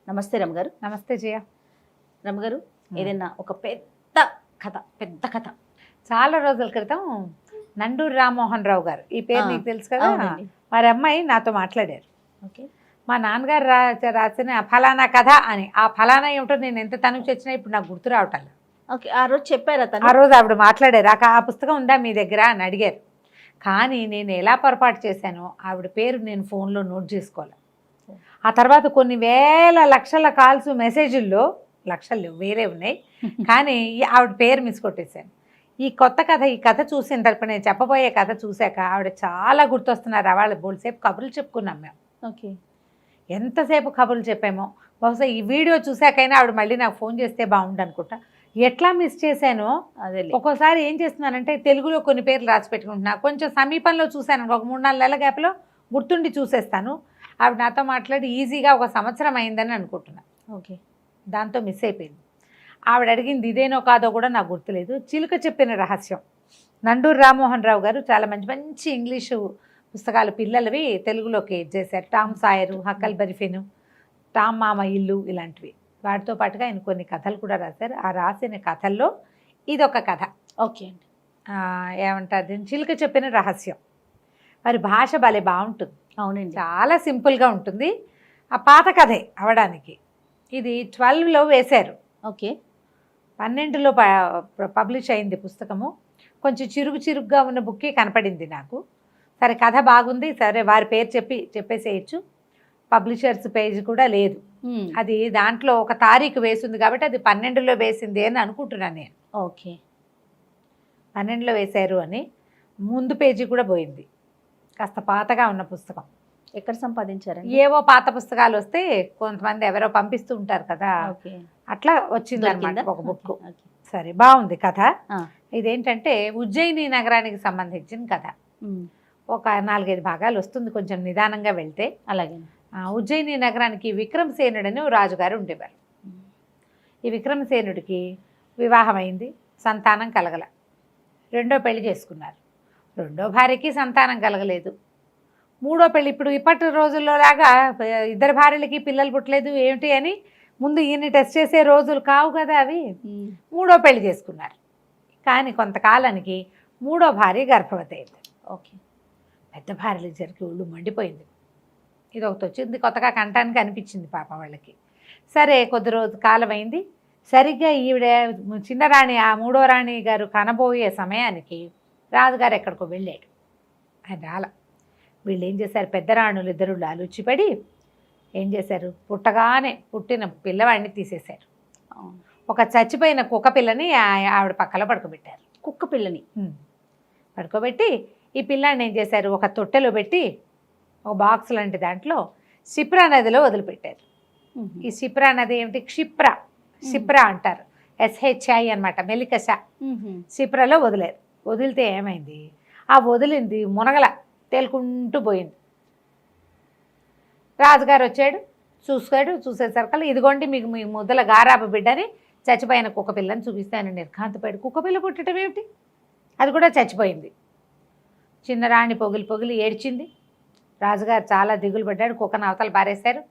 నమస్తే రమగారు. నమస్తే జయ. రమగారు, ఏదైనా ఒక పెద్ద కథ చాలా రోజుల క్రితం నండూరి రామ్మోహన్ రావు గారు, ఈ పేరు నీకు తెలుసు కదా, అవునండి. వారి అమ్మాయి నాతో మాట్లాడారు. ఓకే. మా నాన్నగారు రాసిన ఫలానా కథ అని. ఆ ఫలానా ఏమిటో నేను ఎంత తనుకు వచ్చినా ఇప్పుడు నాకు గుర్తు రావటం లేదు. ఓకే, ఆ రోజు చెప్పారా ఆ రోజు ఆవిడ మాట్లాడారు, ఆ పుస్తకం ఉందా మీ దగ్గర అని అడిగారు. కానీ నేను ఎలా పొరపాటు చేశానో ఆవిడ పేరు నేను ఫోన్లో నోట్ చేసుకోవాలి. ఆ తర్వాత కొన్ని వేల లక్షల కాల్స్ మెసేజ్ల్లో లక్షలు వేరే ఉన్నాయి, కానీ ఆవిడ పేరు మిస్ కొట్టేశాను. ఈ కథ చూసిన తర్వాత నేను చెప్పబోయే కథ చూశాక ఆవిడ చాలా గుర్తొస్తున్నారు. వాళ్ళు బోల్సేపు కబుర్లు చెప్పుకున్నాం మేము. ఓకే. ఎంతసేపు కబుర్లు చెప్పామో. బహుశా ఈ వీడియో చూశాకైనా ఆవిడ మళ్ళీ నాకు ఫోన్ చేస్తే బాగుండు అనుకుంటా. ఎట్లా మిస్ చేశానో అదే. ఒక్కోసారి ఏం చేస్తున్నానంటే తెలుగులో కొన్ని పేర్లు రాసి పెట్టుకుంటున్నా, కొంచెం సమీపంలో చూశాను, ఒక 3-4 నెలల గ్యాప్లో గుర్తుండి చూసేస్తాను. ఆవిడ నాతో మాట్లాడి ఈజీగా 1 సంవత్సరం అయిందని అనుకుంటున్నాను. ఓకే. దాంతో మిస్ అయిపోయింది. ఆవిడ అడిగింది ఇదేనో కాదో కూడా నాకు గుర్తులేదు. చిలుక చెప్పిన రహస్యం, నండూరి రామ్మోహన్ రావు గారు చాలా మంచి మంచి ఇంగ్లీషు పుస్తకాలు పిల్లలవి తెలుగులోకి చేశారు. టామ్ సాయరు, హక్కల్ బెర్రీఫిన్, టామ్ మామ ఇల్లు ఇలాంటివి. వాటితో పాటుగా ఆయన కొన్ని కథలు కూడా రాశారు. ఆ రాసిన కథల్లో ఇదొక కథ. ఓకే అండి. ఏమంటారు దీన్ని, చిలుక చెప్పిన రహస్యం. మరి భాష భలే బాగుంటుంది. అవునండి. చాలా సింపుల్గా ఉంటుంది. ఆ పాత కథే అవడానికి. ఇది 12లో వేశారు. ఓకే. 12లో పబ్లిష్ అయింది పుస్తకము. కొంచెం చిరుగుగా ఉన్న బుక్కే కనపడింది నాకు. సరే కథ బాగుంది, సరే వారి పేరు చెప్పేసేయచ్చు. పబ్లిషర్స్ పేజ్ కూడా లేదు. అది దాంట్లో ఒక తారీఖు వేసింది కాబట్టి అది 12లో వేసింది అని అనుకుంటున్నాను నేను. ఓకే. 12లో వేశారు అని. ముందు పేజీ కూడా పోయింది. కాస్త పాతగా ఉన్న పుస్తకం. ఎక్కడ సంపాదించారండి? ఏవో పాత పుస్తకాలు వస్తే కొంతమంది ఎవరో పంపిస్తూ ఉంటారు కదా, ఓకే. అట్లా వచ్చింది అనమాట ఒక బుక్. ఓకే. సరే బాగుంది కథ. ఇదేంటంటే ఉజ్జయిని నగరానికి సంబంధించిన కథ. ఒక 4-5 భాగాలు వస్తుంది కొంచెం నిదానంగా వెళ్తే. అలాగే. ఉజ్జయిని నగరానికి విక్రమసేనుడని ఓ రాజుగారు ఉండేవారు. ఈ విక్రమసేనుడికి వివాహం అయింది, సంతానం కలగల. 2వ పెళ్లి చేసుకున్నారు. 2వ భార్యకి సంతానం కలగలేదు. 3వ పెళ్లి, ఇప్పుడు ఇప్పటి రోజుల్లో లాగా 2 భార్యలకి పిల్లలు పుట్టలేదు ఏమిటి అని ముందు ఈయన్ని టెస్ట్ చేసే రోజులు కావు కదా అవి. 3వ పెళ్లి చేసుకున్నారు. కానీ కొంతకాలానికి 3వ భార్య గర్భవతి అయింది. ఓకే. పెద్ద భార్యలు జరిగి ఒళ్ళు మండిపోయింది. ఇది ఒకటి వచ్చింది కొత్తగా కంటానికి అనిపించింది పాప వాళ్ళకి. సరే కొద్ది రోజు కాలం అయింది. సరిగ్గా ఈవిడ చిన్నరాణి, ఆ 3వ రాణి గారు కనబోయే సమయానికి రాజుగారు ఎక్కడికో వెళ్ళాడు. ఆయన రాల. వీళ్ళు ఏం చేశారు, పెద్ద రాణులు ఇద్దరు లాలుచిపడి ఏం చేశారు, పుట్టిన పిల్లవాడిని తీసేశారు. ఒక చచ్చిపోయిన కుక్క పిల్లని ఆవిడ పక్కలో పడుకోబెట్టారు. కుక్క పిల్లని పడుకోబెట్టి ఈ పిల్లాడిని ఏం చేశారు, ఒక తొట్టెలో పెట్టి ఒక బాక్స్ లాంటి దాంట్లో క్షిప్రా నదిలో వదిలిపెట్టారు. ఈ క్షిప్రా నది ఏమిటి, క్షిప్రా అంటారు, SHI అనమాట, మెలికష. క్షిప్రలో వదిలేరు. వదిలితే ఏమైంది, ఆ వదిలింది మునగల తేలుకుంటూ పోయింది. రాజుగారు వచ్చాడు, చూసేసరికి ఇదిగోండి మీకు మీ ముద్దల గారాబు బిడ్డని చచ్చిపోయిన కుక్క పిల్లని చూపిస్తాను. నిర్ఘాంతపడి కుక్క పిల్ల పుట్టడం ఏమిటి, అది కూడా చచ్చిపోయింది. చిన్నరాణి పొగిలి ఏడ్చింది. రాజుగారు చాలా దిగులు పడ్డాడు. కుక్కను అవతల పారేశారు.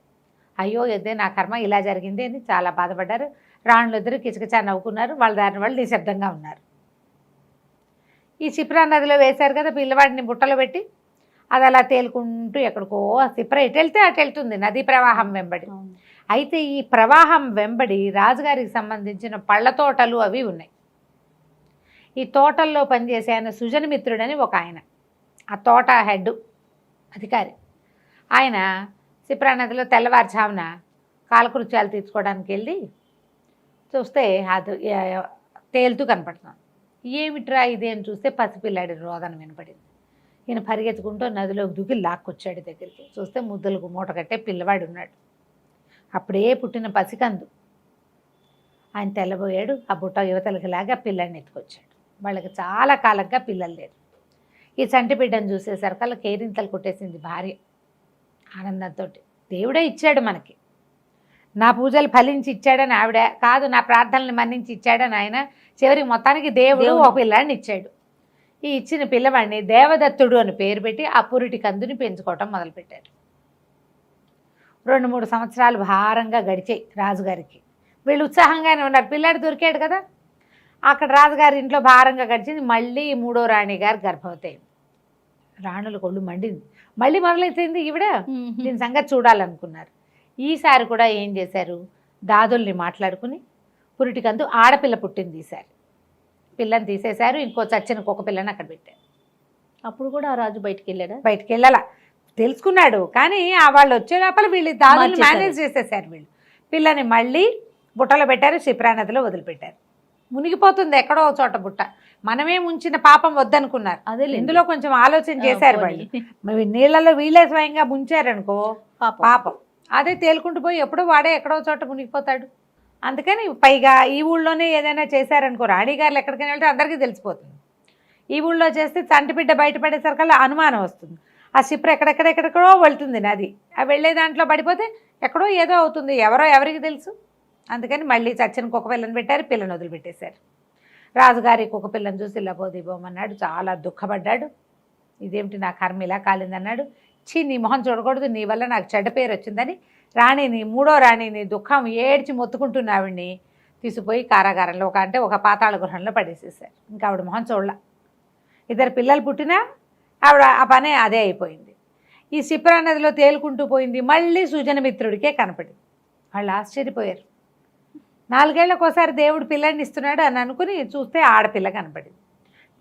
అయ్యో ఎద్దే నా కర్మ ఇలా జరిగింది అని చాలా బాధపడ్డారు. రాణులు ఇద్దరు కిచకిచా నవ్వుకున్నారు. వాళ్ళ దారిని వాళ్ళు నిశ్శబ్దంగా ఉన్నారు. ఈ క్షిప్రా నదిలో వేశారు కదా పిల్లవాడిని బుట్టలో పెట్టి, అది అలా తేలుకుంటూ ఎక్కడికో క్షిప్ర ఎటు వెళ్తే అటు వెళ్తుంది నదీ ప్రవాహం వెంబడి. అయితే ఈ ప్రవాహం వెంబడి రాజుగారికి సంబంధించిన పళ్ళ తోటలు అవి ఉన్నాయి. ఈ తోటల్లో పనిచేసే ఆయన సుజనమిత్రుడని ఒక ఆయన, ఆ తోట హెడ్ అధికారి. ఆయన క్షిప్రా నదిలో తెల్లవారుజామున కాలకృత్యాలు తీర్చుకోవడానికి వెళ్ళి చూస్తే అది తేలుతూ కనపడుతున్నాను. ఏమిట్రా ఇది అని చూస్తే పసిపిల్లాడి రోదన వినపడింది. ఈయన పరిగెత్తుకుంటూ నదిలోకి దూకి లాక్కొచ్చాడు దగ్గరికి. చూస్తే ముద్దలకు మూట కట్టే పిల్లవాడు ఉన్నాడు. అప్పుడే పుట్టిన పసికందు. ఆయన తెల్లబోయాడు. ఆ బుట్ట యువతలకి లాగా పిల్లాడిని ఎత్తుకొచ్చాడు. వాళ్ళకి చాలా కాలంగా పిల్లలు లేరు. ఈ చంటి బిడ్డను చూసేసరికల్లా కేరింతలు కొట్టేసింది భార్య ఆనందంతో. దేవుడే ఇచ్చాడు మనకి, నా పూజలు ఫలించి ఇచ్చాడని ఆవిడ కాదు, నా ప్రార్థనలు మన్నించి ఇచ్చాడని ఆయన. చివరికి మొత్తానికి దేవుడు ఒక పిల్లాడిని ఇచ్చాడు. ఈ ఇచ్చిన పిల్లవాడిని దేవదత్తుడు అని పేరు పెట్టి ఆ పురిటి కందుని పెంచుకోవటం మొదలుపెట్టారు. 2-3 సంవత్సరాలు భారంగా గడిచాయి రాజుగారికి. వీళ్ళు ఉత్సాహంగానే ఉన్నారు, పిల్లాడు దొరికాడు కదా. అక్కడ రాజుగారి ఇంట్లో భారంగా గడిచింది. మళ్ళీ 3వ రాణి గారు గర్భవతి అయింది. రాణుల కొళ్ళు మండింది, మళ్ళీ మొదలైపోయింది ఈవిడ. దీని సంగతి చూడాలనుకున్నారు. ఈసారి కూడా ఏం చేశారు, దాదుల్ని మాట్లాడుకుని పురిటికందు ఆడపిల్ల పుట్టింది. ఈసారి పిల్లని తీసేశారు, ఇంకో చచ్చిన కుక్క పిల్లని అక్కడ పెట్టారు. అప్పుడు కూడా ఆ రాజు బయటికి వెళ్ళాడా? బయటికి వెళ్ళాల, తెలుసుకున్నాడు. కానీ ఆ వాళ్ళు వచ్చే లోపల వీళ్ళు దాదుల్ని మేనేజ్ చేసేసారు. వీళ్ళు పిల్లని మళ్ళీ బుట్టలో పెట్టారు, శిప్రా నదిలో వదిలిపెట్టారు. మునిగిపోతుంది ఎక్కడో చోట బుట్ట, మనమే ముంచిన పాపం వద్దనుకున్నారు. అదే ఇందులో కొంచెం ఆలోచన చేశారు వాళ్ళు. నీళ్ళలో వీళ్ళే స్వయంగా ముంచారనుకో పాపం, అదే తేలుకుంటూ పోయి ఎప్పుడో వాడే ఎక్కడో చోట మునిగిపోతాడు. అందుకని పైగా ఈ ఊళ్ళోనే ఏదైనా చేశారనుకో, రాణిగారులు ఎక్కడికైనా వెళ్తే అందరికీ తెలిసిపోతుంది. ఈ ఊళ్ళో చేస్తే చంటిబిడ్డ బయటపడేసరికల్లా అనుమానం వస్తుంది. ఆ షిప్ర ఎక్కడెక్కడెక్కడో వెళ్తుంది నది, ఆ వెళ్ళే దాంట్లో పడిపోతే ఎక్కడో ఏదో అవుతుంది, ఎవరికి తెలుసు. అందుకని మళ్ళీ చచ్చిన కుక్క పిల్లని పెట్టారు, పిల్లని వదిలిపెట్టేశారు. రాజుగారి కుక్క పిల్లని చూసి లబోదిబోమన్నాడు, చాలా దుఃఖపడ్డాడు. ఇదేమిటి నా కర్మ ఇలా కాలిందన్నాడు. నీ మొహం చూడకూడదు, నీ వల్ల నాకు చెడ్డ పేరు వచ్చిందని రాణిని, 3వ రాణిని దుఃఖం ఏడ్చి మొత్తుకుంటున్న ఆవిడ్ని తీసుకుపోయి కారాగారంలో ఒక పాతాళ గృహంలో పడేసేసారు. ఇంకా ఆవిడ మొహం చూడలా. 2 పిల్లలు పుట్టినా ఆవిడ ఆ పనే అదే అయిపోయింది. ఈ శిప్రా నదిలో తేలుకుంటూ పోయింది, మళ్ళీ సుజనమిత్రుడికే కనపడింది. వాళ్ళు ఆశ్చర్యపోయారు. 4 ఏళ్లకోసారి దేవుడు పిల్లని ఇస్తున్నాడు అని అనుకుని చూస్తే ఆడపిల్ల కనపడింది.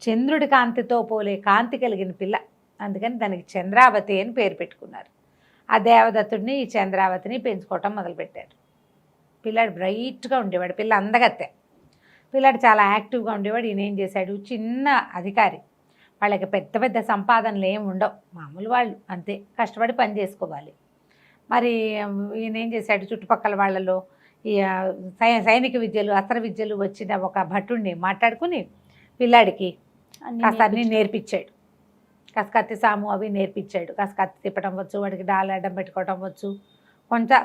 చంద్రుడి కాంతితో పోలే కాంతి కలిగిన పిల్ల, అందుకని దానికి చంద్రావతి అని పేరు పెట్టుకున్నారు. ఆ దేవదత్తుడిని ఈ చంద్రావతిని పెంచుకోవటం మొదలుపెట్టారు. పిల్లాడు బ్రైట్గా ఉండేవాడు, పిల్ల అందగత్తె. పిల్లాడు చాలా యాక్టివ్గా ఉండేవాడు. ఈయన ఏం చేశాడు, చిన్న అధికారి, వాళ్ళకి పెద్ద పెద్ద సంపాదనలు ఏమి ఉండవు, మామూలు వాళ్ళు అంతే, కష్టపడి పని చేసుకోవాలి. మరి ఈయన ఏం చేశాడు, చుట్టుపక్కల వాళ్ళలో ఈ సైనిక విద్యలు అస్త్ర విద్యలు వచ్చిన ఒక భటుడిని మాట్లాడుకుని పిల్లాడికి కాస్త అన్నీ నేర్పించాడు. కాస్త కత్తి సాము అవి నేర్పించాడు. కాస్త కత్తి తిప్పడం వచ్చు, వాడికి డాలడం పెట్టుకోవడం వచ్చు,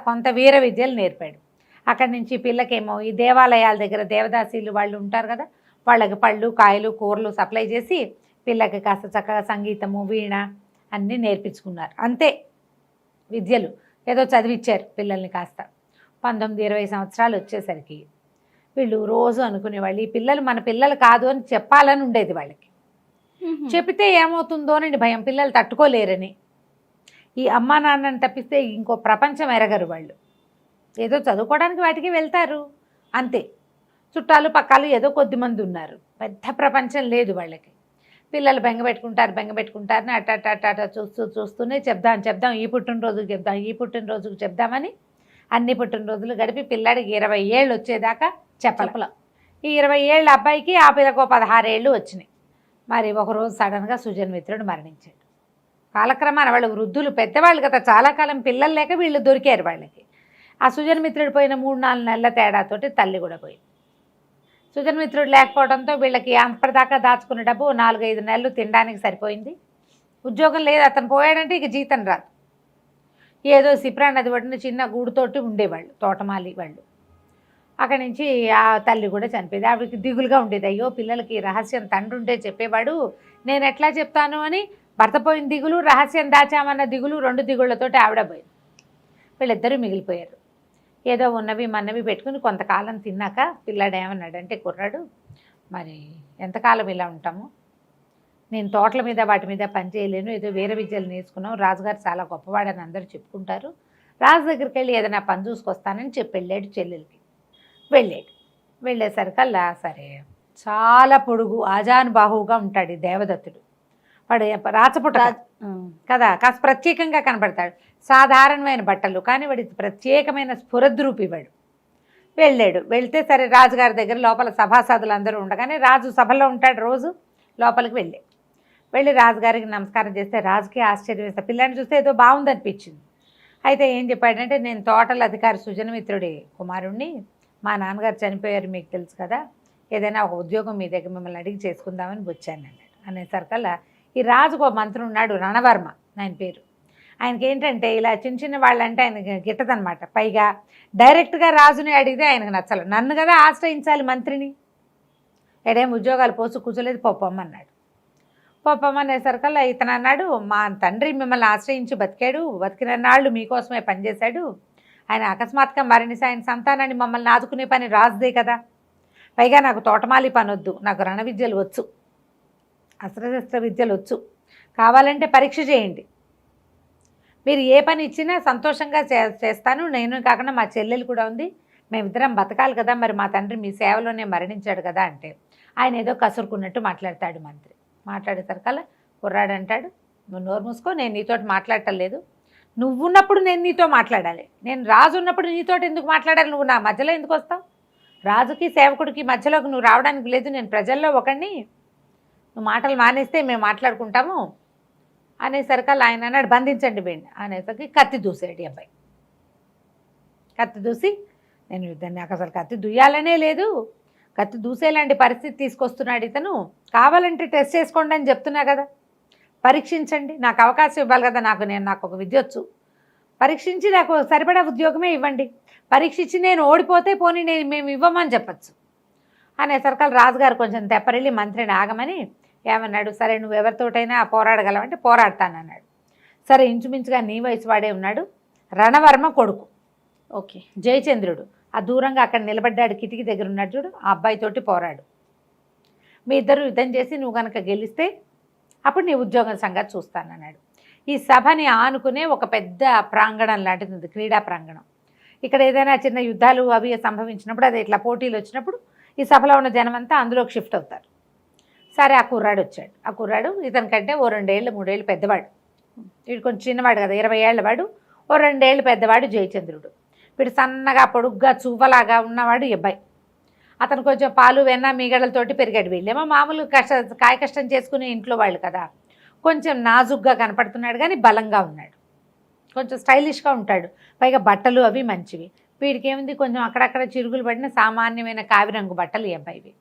కొంత వీర విద్యలు నేర్పాడు. అక్కడి నుంచి పిల్లకేమో ఈ దేవాలయాల దగ్గర దేవదాసీలు వాళ్ళు ఉంటారు కదా, వాళ్ళకి పళ్ళు కాయలు కూరలు సప్లై చేసి పిల్లకి కాస్త చక్కగా సంగీతము వీణ అన్నీ నేర్పించుకున్నారు. అంతే విద్యలు ఏదో చదివిచ్చారు పిల్లల్ని. కాస్త 19-20 సంవత్సరాలు వచ్చేసరికి వీళ్ళు రోజు అనుకునేవాళ్ళు, ఈ పిల్లలు మన పిల్లలు కాదు అని చెప్పాలని ఉండేది వాళ్ళకి. చెప్తే ఏమవుతుందోనండి భయం, పిల్లలు తట్టుకోలేరని. ఈ అమ్మా నాన్నని తప్పిస్తే ఇంకో ప్రపంచం ఎరగరు వాళ్ళు. ఏదో చదువుకోవడానికి వాటికి వెళ్తారు అంతే. చుట్టాలు పక్కాలు ఏదో కొద్దిమంది ఉన్నారు, పెద్ద ప్రపంచం లేదు వాళ్ళకి. పిల్లలు బెంగపెట్టుకుంటారని అట్ట చూస్తూనే చెప్దాం ఈ పుట్టినరోజుకు చెప్దామని అన్ని పుట్టినరోజులు గడిపి పిల్లాడికి 20 ఏళ్ళు వచ్చేదాకా చెప్పల. ఈ 20 ఏళ్ళ అబ్బాయికి ఆ పిల్లకు 16 ఏళ్ళు వచ్చినాయి. మరి ఒకరోజు సడన్గా సుజన్మిత్రుడు మరణించాడు. కాలక్రమాన వాళ్ళు వృద్ధులు పెద్దవాళ్ళు కదా, చాలా కాలం పిల్లలు లేక వీళ్ళు దొరికారు వాళ్ళకి. ఆ సుజన్మిత్రుడు పోయిన 3-4 నెలల తేడాతోటి తల్లి కూడా పోయింది. సుజన్మిత్రుడు లేకపోవడంతో వీళ్ళకి అప్పటిదాకా దాచుకున్న డబ్బు 4-5 నెలలు తినడానికి సరిపోయింది. ఉద్యోగం లేదు, అతను పోయాడంటే ఇక జీతం రాదు. ఏదో శిప్రా నది ఒడ్డున చిన్న గూడుతోటి ఉండేవాళ్ళు, తోటమాలి వాళ్ళు. అక్కడి నుంచి ఆ తల్లి కూడా చనిపోయింది. ఆవిడకి దిగులుగా ఉండేది, అయ్యో పిల్లలకి రహస్యం తండ్రి ఉంటే చెప్పేవాడు, నేను ఎట్లా చెప్తాను అని. భర్త పోయిన దిగులు, రహస్యం దాచామన్న దిగులు, 2 దిగుళ్లతోటి ఆవిడ పోయింది. వీళ్ళిద్దరూ మిగిలిపోయారు. ఏదో ఉన్నవి మన్నవి పెట్టుకుని కొంతకాలం తిన్నాక పిల్లాడు ఏమన్నాడంటే, కుర్రాడు మరి ఎంతకాలం ఇలా ఉంటాము, నేను తోటల మీద వాటి మీద పని చేయలేను, ఏదో వేరే విద్యలు నేర్చుకున్నాం, రాజుగారు చాలా గొప్పవాడని అందరూ చెప్పుకుంటారు, రాజు దగ్గరికి వెళ్ళి ఏదైనా పని చూసుకొస్తానని చెప్పి వెళ్ళాడు. చెల్లెలకి వెళ్ళేసరికల్లా సరే చాలా పొడుగు ఆజానుబాహువుగా ఉంటాడు ఈ దేవదత్తుడు. వాడు రాచపుట కదా, కాస్త ప్రత్యేకంగా కనపడతాడు. సాధారణమైన బట్టలు, కానీ వాడి ప్రత్యేకమైన స్ఫురద్రూపి వాడు. వెళ్తే సరే రాజుగారి దగ్గర లోపల సభాసదులు అందరూ ఉండగానే రాజు సభలో ఉంటాడు రోజు. లోపలికి వెళ్ళి రాజుగారికి నమస్కారం చేస్తే రాజుకి ఆశ్చర్యం వేస్తే, పిల్లాన్ని చూస్తే ఏదో బాగుందనిపించింది. అయితే ఏం చెప్పాడంటే, నేను తోటల అధికారి సుజనమిత్రుడి కుమారుణ్ణి, మా నాన్నగారు చనిపోయారు మీకు తెలుసు కదా, ఏదైనా ఒక ఉద్యోగం మీ దగ్గర మిమ్మల్ని అడిగి చేసుకుందామని వచ్చాను అన్నాడు. అనేసరికల్లా ఈ రాజుకు ఒక మంత్రి ఉన్నాడు, రణవర్మ ఆయన పేరు. ఆయనకి ఏంటంటే ఇలా చిన్న వాళ్ళంటే ఆయనకి గిట్టదనమాట. పైగా డైరెక్ట్గా రాజుని అడిగితే ఆయనకు నచ్చలేదు. నన్ను కదా ఆశ్రయించాలి మంత్రిని, ఎడేం ఉద్యోగాలు పోసు కూర్చోలేదు, పొమ్మన్నాడు. పాపం అనేసరికల్లా ఇతను అన్నాడు, మా తండ్రి మిమ్మల్ని ఆశ్రయించి బతికాడు, బతికిన నాళ్ళు మీకోసమే పనిచేశాడు. ఆయన అకస్మాత్తుగా మరణించి ఆయన సంతానాన్ని మమ్మల్ని ఆదుకునే పని రాజుదే కదా. పైగా నాకు తోటమాలి పని వద్దు, నాకు రణ విద్యలు వచ్చు, అస్త్రశస్త్ర విద్యలు వచ్చు. కావాలంటే పరీక్ష చేయండి, మీరు ఏ పని ఇచ్చినా సంతోషంగా చేస్తాను. నేను కాకుండా మా చెల్లెలు కూడా ఉంది, మేమిద్దరం బతకాలి కదా, మరి మా తండ్రి మీ సేవలోనే మరణించాడు కదా అంటే ఆయన ఏదో కసురుకున్నట్టు మాట్లాడతాడు మంత్రి. మాట్లాడేసరికల్లా కుర్రాడు అంటాడు, నువ్వు నోరు మూసుకో, నేను నీతోటి మాట్లాడటం లేదు. నువ్వు ఉన్నప్పుడు నేను నీతో మాట్లాడాలి, నేను రాజు ఉన్నప్పుడు నీతోటి ఎందుకు మాట్లాడాలి, నువ్వు నా మధ్యలో ఎందుకు వస్తావు? రాజుకి సేవకుడికి మధ్యలోకి నువ్వు రావడానికి లేదు, నేను ప్రజల్లో ఒకడిని, నువ్వు మాటలు మానేస్తే మేము మాట్లాడుకుంటాము అనేసరికల్లా ఆయన అన్నాడు, బంధించండి వీడిని అనేసరికి కత్తి దూసాడు ఈ అబ్బాయి. కత్తి దూసి, నేను యుద్ధాన్ని నాకు అసలు కత్తి దూయాలనే లేదు, కత్తి దూసేలాంటి పరిస్థితి తీసుకొస్తున్నాడు ఇతను, కావాలంటే టెస్ట్ చేసుకోండి అని చెప్తున్నా కదా, పరీక్షించండి, నాకు అవకాశం ఇవ్వాలి కదా, నాకు ఒక విద్య వచ్చు, పరీక్షించి నాకు సరిపడా ఉద్యోగమే ఇవ్వండి, పరీక్షించి నేను ఓడిపోతే పోనీ మేము ఇవ్వమని చెప్పచ్చు అనేసరికల్ రాజుగారు కొంచెం తెప్పరిల్లి మంత్రిని ఆగమని ఏమన్నాడు, సరే నువ్వు ఎవరితోటైనా పోరాడగలవంటే పోరాడతానన్నాడు. సరే ఇంచుమించుగా నీ వయసు వాడే ఉన్నాడు, రణవర్మ కొడుకు, ఓకే, జయచంద్రుడు. ఆ దూరంగా అక్కడ నిలబడ్డాడు, కిటికీ దగ్గర ఉన్నాడు చూడు, ఆ అబ్బాయితోటి పోరాడు. మీ ఇద్దరు యుద్ధం చేసి నువ్వు కనుక గెలిస్తే అప్పుడు నీ ఉద్యోగం సంగతి చూస్తానన్నాడు. ఈ సభని ఆనుకునే ఒక పెద్ద ప్రాంగణం లాంటిది ఉంది, క్రీడా ప్రాంగణం. ఇక్కడ ఏదైనా చిన్న యుద్ధాలు అవి సంభవించినప్పుడు, అది ఇట్లా పోటీలు వచ్చినప్పుడు ఈ సభలో ఉన్న జనం అంతా అందులోకి షిఫ్ట్ అవుతారు. సరే ఆ కుర్రాడు వచ్చాడు. ఆ కుర్రాడు ఇతనికంటే ఓ 2 ఏళ్ళు 3 ఏళ్ళు పెద్దవాడు, వీడు కొంచెం చిన్నవాడు కదా, 20 ఏళ్ళ వాడు, ఓ 2 ఏళ్ళు పెద్దవాడు జయచంద్రుడు. వీడు సన్నగా పొడుగ్గా చూవలాగా ఉన్నవాడు ఈ అబ్బాయి. అతను కొంచెం పాలు వెన్న మీగడలతోటి పెరిగాడు. వీళ్ళేమో మామూలు కాయ కష్టం చేసుకునే ఇంట్లో వాళ్ళు కదా, కొంచెం నాజుగ్గా కనపడుతున్నాడు కానీ బలంగా ఉన్నాడు, కొంచెం స్టైలిష్గా ఉంటాడు. పైగా బట్టలు అవి మంచివి. వీడికి ఏముంది, కొంచెం అక్కడక్కడ చిరుగులు పడిన సామాన్యమైన కావిరంగు బట్టలు ఈ అబ్బాయివి.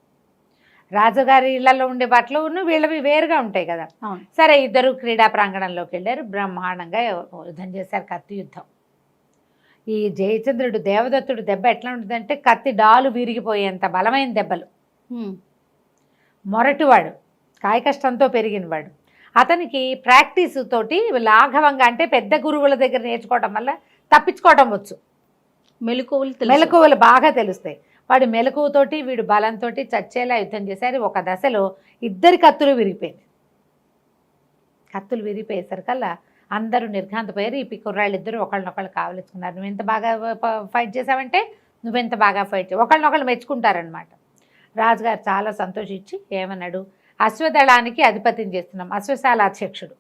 రాజుగారి ఇళ్లలో ఉండే బట్టలు వీళ్ళవి వేరుగా ఉంటాయి కదా. సరే ఇద్దరు క్రీడా ప్రాంగణంలోకి వెళ్ళారు, బ్రహ్మాండంగా యుద్ధం చేశారు, కత్తి యుద్ధం. ఈ జయచంద్రుడు దేవదత్తుడు దెబ్బ ఎట్లా ఉంటుందంటే కత్తి డాలు విరిగిపోయేంత బలమైన దెబ్బలు. మొరటివాడు, కాయ కష్టంతో పెరిగినవాడు. అతనికి ప్రాక్టీస్ తోటి లాఘవంగా, అంటే పెద్ద గురువుల దగ్గర నేర్చుకోవడం వల్ల తప్పించుకోవడం వచ్చు, మెలకువలు బాగా తెలుస్తాయి. వాడు మెలకువతోటి వీడు బలంతో చచ్చేలా యుద్ధం చేశారు. ఒక దశలో ఇద్దరి కత్తులు విరిగిపోయింది. కత్తులు విరిగిపోయేసరికల్లా అందరూ నిర్ఘాంతపోయారు. ఈ కుర్రాళ్ళు ఇద్దరు ఒకళ్ళనొకళ్ళు కావలించుకున్నారు. నువ్వు ఎంత బాగా ఫైట్ చేసావంటే నువ్వెంత బాగా ఫైట్ చేయి, ఒకళ్ళనొకళ్ళు మెచ్చుకుంటారనమాట. రాజుగారు చాలా సంతోషించి ఏమన్నాడు, అశ్వదళానికి అధిపతిని చేస్తున్నాం, అశ్వశాల అధ్యక్షుడు,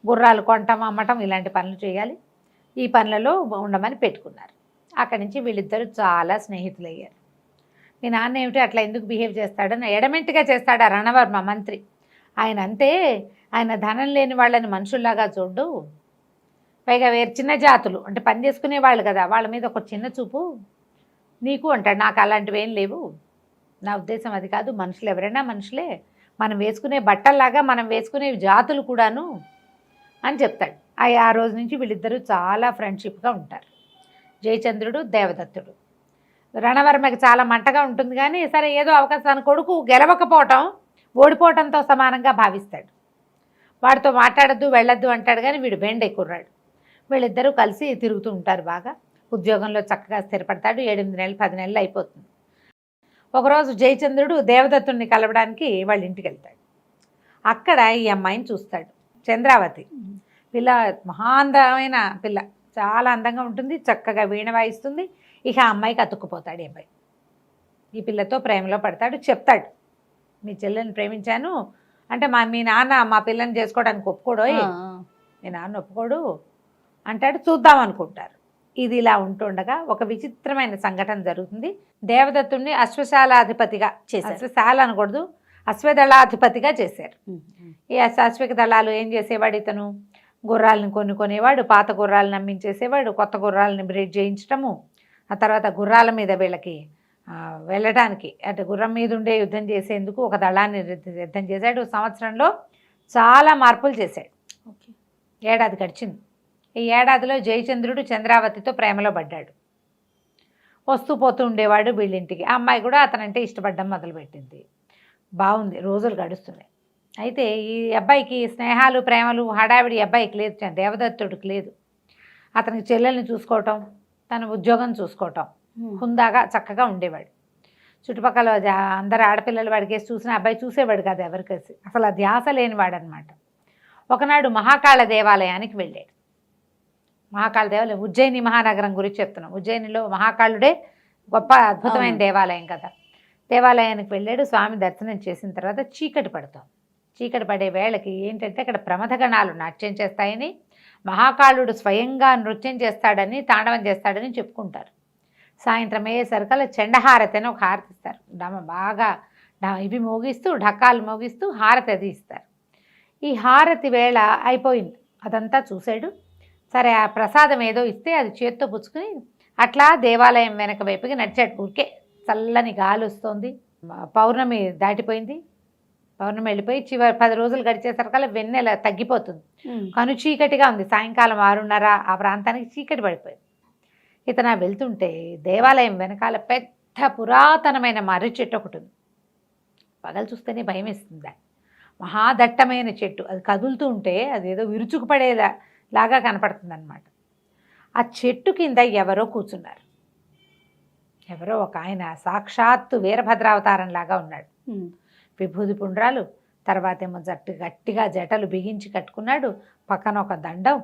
గుర్రాలు కొనటం అమ్మటం ఇలాంటి పనులు చేయాలి, ఈ పనులలో ఉండమని పెట్టుకున్నారు. అక్కడి నుంచి వీళ్ళిద్దరూ చాలా స్నేహితులయ్యారు. మీ నాన్న ఏమిటి అట్లా ఎందుకు బిహేవ్ చేస్తాడని ఎడమెంట్గా చేస్తాడు ఆ రణవర్మ మంత్రి. ఆయన అంతే, ఆయన ధనం లేని వాళ్ళని మనుషుల్లాగా చూడు, పైగా వేరు చిన్న జాతులు అంటే పని చేసుకునే వాళ్ళు కదా, వాళ్ళ మీద ఒక చిన్న చూపు నీకు అంటాడు. నాకు అలాంటివి ఏం లేవు, నా ఉద్దేశం అది కాదు, మనుషులు ఎవరైనా మనుషులే, మనం వేసుకునే బట్టల్లాగా మనం వేసుకునే జాతులు కూడాను అని చెప్తాడు. ఆ రోజు నుంచి వీళ్ళిద్దరూ చాలా ఫ్రెండ్షిప్గా ఉంటారు, జయచంద్రుడు దేవదత్తుడు. రణవర్మకి చాలా మంటగా ఉంటుంది కానీ సరే ఏదో అవకాశం, తన కొడుకు గెలవకపోవటం ఓడిపోవటంతో సమానంగా భావిస్తాడు. వాడితో మాట్లాడద్దు వెళ్ళొద్దు అంటాడు కానీ వీడు బెండే కుర్రాడు. వీళ్ళిద్దరూ కలిసి తిరుగుతూ ఉంటారు బాగా, ఉద్యోగంలో చక్కగా స్థిరపడతాడు. 7-8 నెలలు 10 నెలలు అయిపోతుంది. ఒకరోజు జయచంద్రుడు దేవదత్తుడిని కలవడానికి వాళ్ళ ఇంటికి వెళ్తాడు. అక్కడ ఈ అమ్మాయిని చూస్తాడు, చంద్రావతి పిల్ల, మహాందమైన పిల్ల, చాలా అందంగా ఉంటుంది, చక్కగా వీణ వాయిస్తుంది. ఇక ఆ అమ్మాయికి అతుక్కుపోతాడు ఈ అబ్బాయి. ఈ పిల్లతో ప్రేమలో పడతాడు. చెప్తాడు, మీ చెల్లెని ప్రేమించాను అంటే మీ నాన్న మా పిల్లని చేసుకోవడానికి ఒప్పుకోడోయ్, మీ నాన్న ఒప్పుకోడు అంటాడు. చూద్దాం అనుకుంటారు. ఇది ఇలా ఉంటుండగా ఒక విచిత్రమైన సంఘటన జరుగుతుంది. దేవదత్తుడిని అశ్వశాలాధిపతిగా చేశారు. అశ్వశాల అనకూడదు, అశ్వదళాధిపతిగా చేశారు. ఈ అశ్విక దళాలు ఏం చేసేవాడు, ఇతను గుర్రాలను కొనేవాడు, పాత గుర్రాలను అమ్మించేసేవాడు, కొత్త గుర్రాలను బ్రీడ్ చేయించటము, ఆ తర్వాత గుర్రాల మీద వీళ్ళకి వెళ్ళడానికి అంటే గుర్రం మీద ఉండే యుద్ధం చేసేందుకు ఒక దళాన్ని యుద్ధం చేశాడు. సంవత్సరంలో చాలా మార్పులు చేశాడు. ఏడాది గడిచింది. ఈ ఏడాదిలో జయచంద్రుడు చంద్రావతితో ప్రేమలో పడ్డాడు. వస్తూ పోతూ ఉండేవాడు వీళ్ళింటికి. ఆ అమ్మాయి కూడా అతనంటే ఇష్టపడడం మొదలుపెట్టింది. బాగుంది, రోజులు గడుస్తున్నాయి. అయితే ఈ అబ్బాయికి స్నేహాలు ప్రేమలు హడావిడి అబ్బాయికి లేదు, దేవదత్తుడికి లేదు. అతనికి చెల్లెల్ని చూసుకోవటం, తన ఉద్యోగం చూసుకోవటం, హుందాగా చక్కగా ఉండేవాడు. చుట్టుపక్కల అందరు ఆడపిల్లలు వాడికేసి చూసిన అబ్బాయి చూసేవాడు కాదు ఎవరికేసి, అసలు ఆ ధ్యాస లేనివాడు అనమాట. ఒకనాడు మహాకాళ దేవాలయానికి వెళ్ళాడు. మహాకాళ దేవాలయం ఉజ్జయిని మహానగరం గురించి చెప్తున్నాం. ఉజ్జయినిలో మహాకాళుడే గొప్ప అద్భుతమైన దేవాలయం కదా. దేవాలయానికి వెళ్ళాడు. స్వామి దర్శనం చేసిన తర్వాత చీకటి పడతాం. చీకటి పడే వేళకి ఏంటంటే అక్కడ ప్రమథగణాలు నాట్యం చేస్తాయని, మహాకాళుడు స్వయంగా నృత్యం చేస్తాడని, తాండవం చేస్తాడని చెప్పుకుంటారు. సాయంత్రం అయ్యేసరికల్లా చండహారతి అని ఒక హారతి ఇస్తారు. బాగా ఇవి మోగిస్తూ ఢక్కాలు మోగిస్తూ హారతి అది ఇస్తారు. ఈ హారతి వేళ అయిపోయింది. అదంతా చూశాడు. సరే ఆ ప్రసాదం ఏదో ఇస్తే అది చేత్తో పుచ్చుకుని అట్లా దేవాలయం వెనక వైపుకి నడిచాడు. ఊరికే చల్లని గాలి వస్తుంది. పౌర్ణమి దాటిపోయింది. పౌర్ణమి వెళ్ళిపోయి చివరి 10 రోజులు గడిచేసరికల్లా వెన్నెల తగ్గిపోతుంది. కను చీకటిగా ఉంది. సాయంకాలం 6:30 ఆ ప్రాంతానికి చీకటి పడిపోయింది. ఇతను వెళ్తుంటే దేవాలయం వెనకాల పెద్ద పురాతనమైన మర్రి చెట్టు ఒకటి ఉంది. పగలు చూస్తేనే భయం వేస్తుంది. మహాదట్టమైన చెట్టు, అది కదులుతూ ఉంటే అదేదో విరుచుకుపడేలా లాగా కనపడుతుంది అనమాట. ఆ చెట్టు కింద ఎవరో కూర్చున్నారు. ఎవరో ఒక ఆయన సాక్షాత్తు వీరభద్రావతారం లాగా ఉన్నాడు. విభూది పుండ్రాలు, తర్వాత ఏమో గట్టిగా జటలు బిగించి కట్టుకున్నాడు. పక్కన ఒక దండం.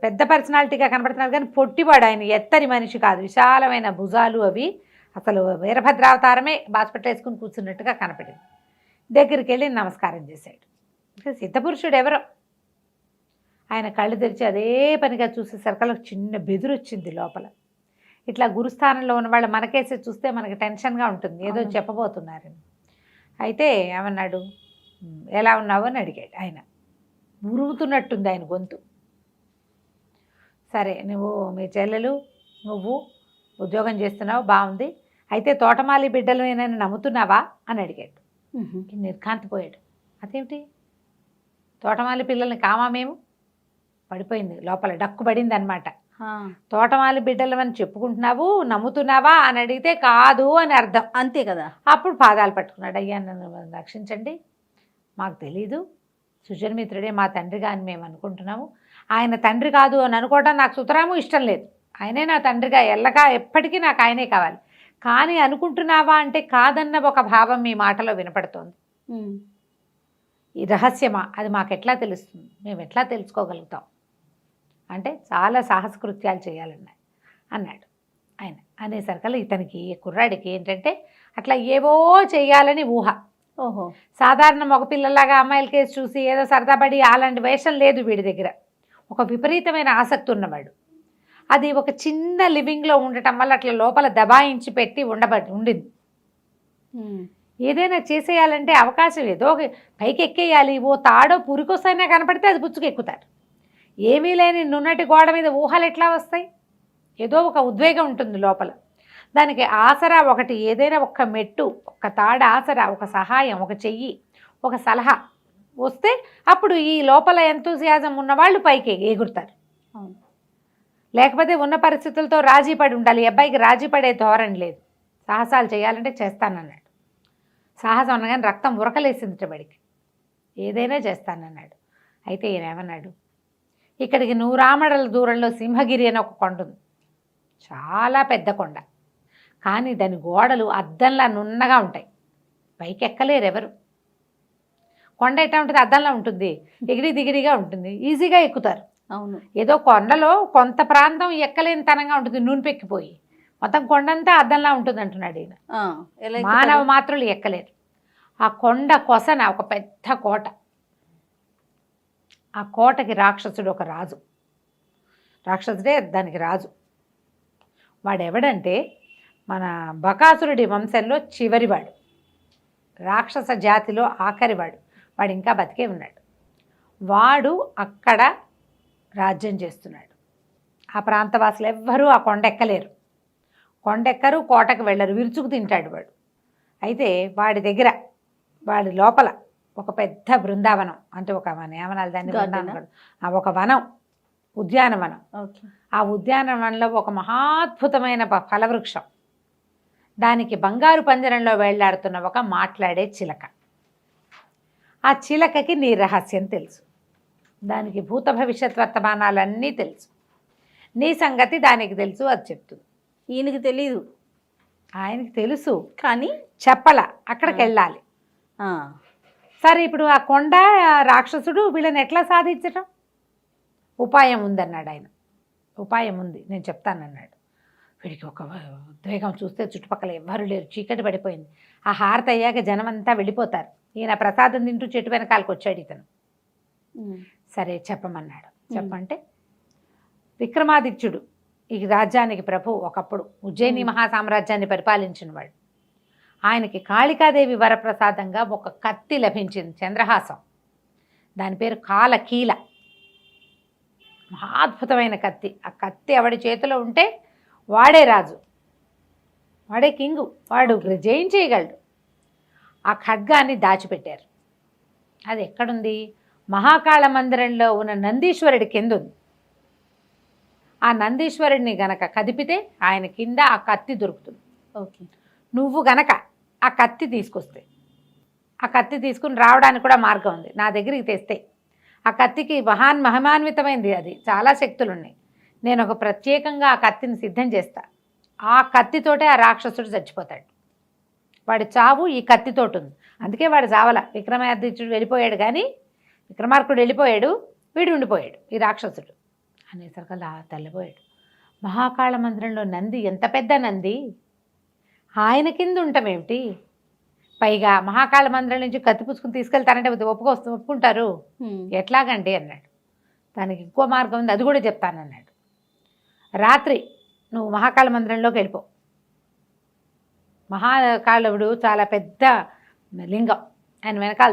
పెద్ద పర్సనాలిటీగా కనపడుతున్నాడు కానీ పొట్టివాడు ఆయన, ఎత్తరి మనిషి కాదు. విశాలమైన భుజాలు అవి. అసలు వీరభద్రావతారమే బాస్పట్ల వేసుకుని కూర్చున్నట్టుగా కనపడింది. దగ్గరికి వెళ్ళి నమస్కారం చేశాడు. సిద్ధపురుషుడు ఎవరో. ఆయన కళ్ళు తెరిచి అదే పనిగా చూసేసరికి చిన్న బెదురు వచ్చింది లోపల. ఇట్లా గురుస్థానంలో ఉన్న వాళ్ళు మనకేసి చూస్తే మనకి టెన్షన్గా ఉంటుంది, ఏదో చెప్పబోతున్నారని. అయితే ఏమన్నాడు, ఎలా ఉన్నావు అని అడిగాడు. ఆయన ఉరుగుతున్నట్టుంది ఆయన గొంతు. సరే, నువ్వు మీ చెల్లెలు నువ్వు ఉద్యోగం చేస్తున్నావు, బాగుంది. అయితే తోటమాలి బిడ్డలు ఏమైనా నమ్ముతున్నావా అని అడిగాడు. నిర్ఘాంతపోయాడు. అదేమిటి, తోటమాలి పిల్లల్ని కామా మేము? పడిపోయింది లోపల, డక్కుబడింది అనమాట. తోటమాలి బిడ్డలు అని చెప్పుకుంటున్నావు, నమ్ముతున్నావా అని అడిగితే కాదు అని అర్థం. అంతే కదా. అప్పుడు పాదాలు పట్టుకున్నాడు. అయ్యా నన్ను రక్షించండి, మాకు తెలీదు, సుజన్మిత్రుడే మా తండ్రిగా అని మేము అనుకుంటున్నాము. ఆయన తండ్రి కాదు అని అనుకోవడం నాకు సుతరాము ఇష్టం లేదు. ఆయనే నా తండ్రిగా ఎల్లగా ఎప్పటికీ నాకు ఆయనే కావాలి. కానీ అనుకుంటున్నావా అంటే కాదన్న ఒక భావం మీ మాటలో వినపడుతోంది. ఈ రహస్యమా, అది మాకు ఎట్లా తెలుస్తుంది, మేము ఎట్లా తెలుసుకోగలుగుతాం అంటే చాలా సాహసకృత్యాలు చేయాలన్నాడు అన్నాడు ఆయన. అనేసరికల్లా ఇతనికి కుర్రాడికి ఏంటంటే అట్లా ఏవో చేయాలని ఊహ. ఓహో, సాధారణ మగపిల్లలాగా అమ్మాయిల కేసు చూసి ఏదో సరదాపడి అలాంటి వేషం లేదు వీడి దగ్గర. ఒక విపరీతమైన ఆసక్తి ఉన్నవాడు. అది ఒక చిన్న లివింగ్లో ఉండటం వల్ల అట్లా లోపల దబాయించి పెట్టి ఉండింది. ఏదైనా చేసేయాలంటే అవకాశం ఏదో పైకి ఎక్కేయాలి. ఓ తాడో పురికొసైనా కనపడితే అది పుచ్చుకెక్కుతారు. ఏమీ లేని నున్నటి గోడ మీద ఊహలు ఎట్లా వస్తాయి? ఏదో ఒక ఉద్వేగం ఉంటుంది లోపల. దానికి ఆసరా ఒకటి, ఏదైనా ఒక్క మెట్టు, ఒక తాడ ఆసరా, ఒక సహాయం, ఒక చెయ్యి, ఒక సలహా వస్తే అప్పుడు ఈ లోపల ఎంతూజియాజం ఉన్నవాళ్ళు పైకి ఎగురుతారు. లేకపోతే ఉన్న పరిస్థితులతో రాజీ పడి ఉండాలి. ఈ అబ్బాయికి రాజీ పడే ధోరణి లేదు. సాహసాలు చేయాలంటే చేస్తానన్నాడు. సాహసం అనగానే రక్తం ఉరకలేసింది బడికి. ఏదైనా చేస్తానన్నాడు. అయితే ఈయన ఏమన్నాడు, ఇక్కడికి 100 ఆమడల దూరంలో సింహగిరి అని ఒక కొండ ఉంది. చాలా పెద్ద కొండ, కానీ దాని గోడలు అద్దంలా నున్నగా ఉంటాయి. పైకి ఎక్కలేరు ఎవరు. కొండ ఎట్లా ఉంటుంది, అద్దంలా ఉంటుంది, ఎగిరి దిగిరిగా ఉంటుంది, ఈజీగా ఎక్కుతారు. అవును, ఏదో కొండలో కొంత ప్రాంతం ఎక్కలేని తనంగా ఉంటుంది, నూనె పెక్కిపోయి. మొత్తం కొండంతా అద్దంలా ఉంటుంది అంటున్నాడు ఈయన. మానవ మాత్రులు ఎక్కలేరు. ఆ కొండ కొసన ఒక పెద్ద కోట. ఆ కోటకి రాక్షసుడు ఒక రాజు. రాక్షసుడే దానికి రాజు. వాడెవడంటే మన బకాసురుడి వంశంలో చివరివాడు, రాక్షస జాతిలో ఆఖరివాడు. వాడు ఇంకా బతికే ఉన్నాడు. వాడు అక్కడ రాజ్యం చేస్తున్నాడు. ఆ ప్రాంతవాసులు ఎవ్వరూ ఆ కొండ ఎక్కలేరు, కొండెక్కరు, కోటకు వెళ్ళరు, విరుచుకు తింటాడు వాడు. అయితే వాడి దగ్గర, వాడి లోపల ఒక పెద్ద బృందావనం, అంటే ఒక ఏమనాలి దాన్ని, ఒక వనం, ఉద్యానవనం. ఆ ఉద్యానవనంలో ఒక మహాద్భుతమైన ఫలవృక్షం, దానికి బంగారు పంజరంలో వేళ్లాడుతున్న ఒక మాట్లాడే చిలక. ఆ చిలకకి నీ రహస్యం తెలుసు, దానికి భూత భవిష్యత్ వర్తమానాలన్నీ తెలుసు, నీ సంగతి దానికి తెలుసు, అది చెప్తుంది. ఈయనకి తెలీదు, ఆయనకి తెలుసు కానీ చెప్పల, అక్కడికి వెళ్ళాలి. సరే, ఇప్పుడు ఆ కొండ రాక్షసుడు వీళ్ళని ఎట్లా సాధించటం? ఉపాయం ఉందన్నాడు ఆయన. ఉపాయం ఉంది, నేను చెప్తానన్నాడు. వీడికి ఒక ఉద్వేగం, చూస్తే చుట్టుపక్కల ఎవ్వరు లేరు, చీకటి పడిపోయింది. ఆ హారతి అయ్యాక జనం అంతా వెళ్ళిపోతారు. ఈయన ప్రసాదం తింటూ చెట్టు వెనకాలకు వచ్చాడు ఇతను. సరే చెప్పమన్నాడు. చెప్పంటే, విక్రమాదిత్యుడు ఈ రాజ్యానికి ప్రభు, ఒకప్పుడు ఉజ్జయిని మహాసామ్రాజ్యాన్ని పరిపాలించిన వాడు. ఆయనకి కాళికాదేవి వరప్రసాదంగా ఒక కత్తి లభించింది, చంద్రహాసం. దాని పేరు కాలకీల. మహాద్భుతమైన కత్తి. ఆ కత్తి ఎవడి చేతిలో ఉంటే వాడే రాజు, వాడే కింగు, వాడు జయించేయగలడు. ఆ ఖడ్గాన్ని దాచిపెట్టారు. అది ఎక్కడుంది? మహాకాళ మందిరంలో ఉన్న నందీశ్వరుడి కింద ఉంది. ఆ నందీశ్వరుడిని గనక కదిపితే ఆయన కింద ఆ కత్తి దొరుకుతుంది. ఓకే, నువ్వు గనక ఆ కత్తి తీసుకొస్తే, ఆ కత్తి తీసుకుని రావడానికి కూడా మార్గం ఉంది, నా దగ్గరికి తెస్తే. ఆ కత్తికి మహిమాన్వితమైంది, అది చాలా శక్తులు ఉన్నాయి. నేను ఒక ప్రత్యేకంగా ఆ కత్తిని సిద్ధం చేస్తా. ఆ కత్తితోటే ఆ రాక్షసుడు చచ్చిపోతాడు. వాడి చావు ఈ కత్తితోటి ఉంది. అందుకే వాడు చావల. విక్రమాదిత్యుడు వెళ్ళిపోయాడు, కానీ విక్రమార్కుడు వెళ్ళిపోయాడు, వీడు ఉండిపోయాడు, ఈ రాక్షసుడు. అనేసరికల్లా తల్లిపోయాడు. మహాకాళ మందిరంలో నంది ఎంత పెద్ద నంది, ఆయన కింద ఉంటామేమిటి? పైగా మహాకాళ మందిరం నుంచి కత్తి పుచ్చుకుని తీసుకెళ్తారంటే ఒప్పుకుంటారు, ఎట్లాగండి అన్నాడు. దానికి ఇంకో మార్గం ఉంది, అది కూడా చెప్తానన్నాడు. రాత్రి నువ్వు మహాకాళ మందిరంలోకి వెళ్ళిపో. మహాకాళవుడు చాలా పెద్ద లింగం, ఆయన వెనకాల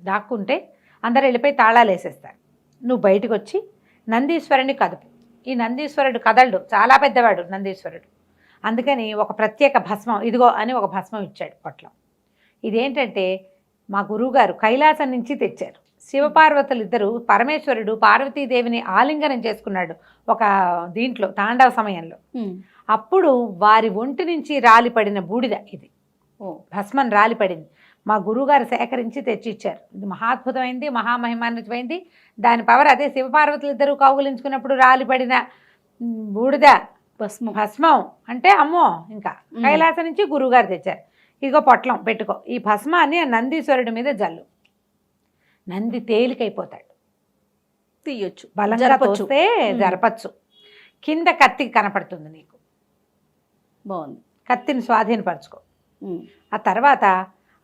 దాక్కుంటే అందరు వెళ్ళిపోయి తాళాలు వేసేస్తారు. నువ్వు బయటకు వచ్చి నందీశ్వరుని కదుపు. ఈ నందీశ్వరుడు కదలడు, చాలా పెద్దవాడు నందీశ్వరుడు. అందుకని ఒక ప్రత్యేక భస్మం, ఇదిగో అని ఒక భస్మం ఇచ్చాడు పొట్లం. ఇదేంటంటే మా గురువుగారు కైలాసం నుంచి తెచ్చారు. శివపార్వతులు ఇద్దరు, పరమేశ్వరుడు పార్వతీదేవిని ఆలింగనం చేసుకున్నాడు ఒక దీంట్లో తాండవ సమయంలో. అప్పుడు వారి ఒంటి నుంచి రాలిపడిన బూడిద ఇది, భస్మం రాలిపడింది. మా గురువుగారు సేకరించి తెచ్చిచ్చారు. ఇది మహాద్భుతమైంది, మహామహిమాన్వితమైంది. దాని పవర్ అదే. శివపార్వతులు ఇద్దరు కౌగులించుకున్నప్పుడు రాలిపడిన బూడిద భస్మం అంటే అమ్మో, ఇంకా కైలాసం నుంచి గురువుగారు తెచ్చారు. ఇదిగో పొట్లం పెట్టుకో, ఈ భస్మాన్ని ఆ నందీశ్వరుడి మీద జల్లు. నంది తేలికైపోతాడు, తీయొచ్చు, బలంగా తోస్తే జరపచ్చు. కింద కత్తి కనపడుతుంది నీకు, బాగుంది. కత్తిని స్వాధీనపరచుకో. ఆ తర్వాత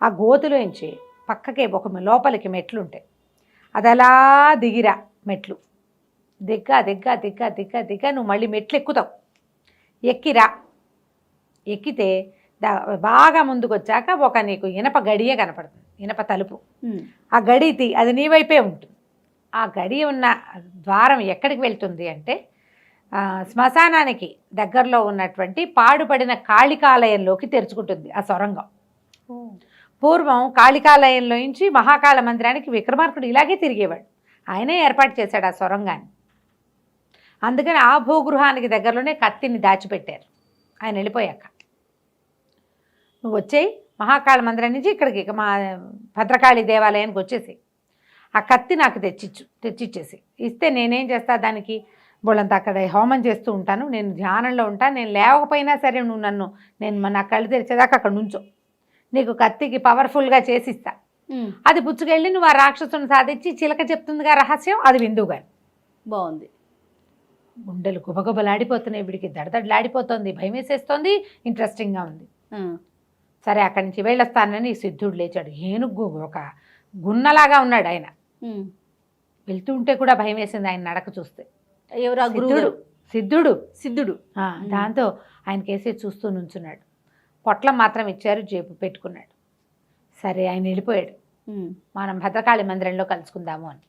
ఆ గోతులోంచి పక్కకే ఒక లోపలికి మెట్లు ఉంటాయి, అది అలా దిగిరా. మెట్లు దిగ్గా నువ్వు మళ్ళీ మెట్లు ఎక్కుతావు. ఎక్కిరా. ఎక్కితే బాగా ముందుకు వచ్చాక ఒక నీకు ఇనప గడియ కనపడుతుంది, ఇనప తలుపు. ఆ గడి అది నీ వైపే ఉంటుంది. ఆ గడి ఉన్న ద్వారం ఎక్కడికి వెళ్తుంది అంటే శ్మశానానికి దగ్గరలో ఉన్నటువంటి పాడుపడిన కాళికాలయంలోకి తెరుచుకుంటుంది ఆ సొరంగం. పూర్వం కాళికాలయంలో నుంచి మహాకాళ మందిరానికి విక్రమార్కుడు ఇలాగే తిరిగేవాడు. ఆయనే ఏర్పాటు చేశాడు ఆ సొరంగాన్ని. అందుకని ఆ భూగృహానికి దగ్గరలోనే కత్తిని దాచిపెట్టారు ఆయన వెళ్ళిపోయాక. నువ్వు వచ్చేయి మహాకాళ మందిరం నుంచి ఇక్కడికి మా భద్రకాళి దేవాలయానికి వచ్చేసి ఆ కత్తి నాకు తెచ్చిచ్చేసి ఇస్తే నేనేం చేస్తా, దానికి బోళ్ళంతా అక్కడ హోమం చేస్తూ ఉంటాను, నేను ధ్యానంలో ఉంటాను. నేను లేవకపోయినా సరే నువ్వు నేను నా కళ్ళు తెరిచేదాకా అక్కడ నుంచో, నీకు కత్తికి పవర్ఫుల్గా చేసిస్తా. అది పుచ్చుకెళ్ళి నువ్వు ఆ రాక్షసుని సాధించి చిలక చెప్తుందిగా రహస్యం, అది విందుగా. బాగుంది. గుండెలు గుబగుబలాడిపోతున్నాయి, వీడికి దడదడలాడిపోతుంది, భయం వేసేస్తోంది, ఇంట్రెస్టింగ్గా ఉంది. సరే అక్కడి నుంచి వెళ్ళొస్తానని సిద్ధుడు లేచాడు. ఏనుగు ఒక గున్నలాగా ఉన్నాడు ఆయన. వెళ్తూ ఉంటే కూడా భయం వేసింది ఆయన నడక చూస్తే. ఎవరు? సిద్ధుడు. దాంతో ఆయన కేసే చూస్తూ నుంచున్నాడు. పొట్లం మాత్రం ఇచ్చారు, జేబు పెట్టుకున్నాడు. సరే ఆయన వెళ్ళిపోయాడు. మనం భద్రకాళి మందిరంలో కలుసుకుందాము అని.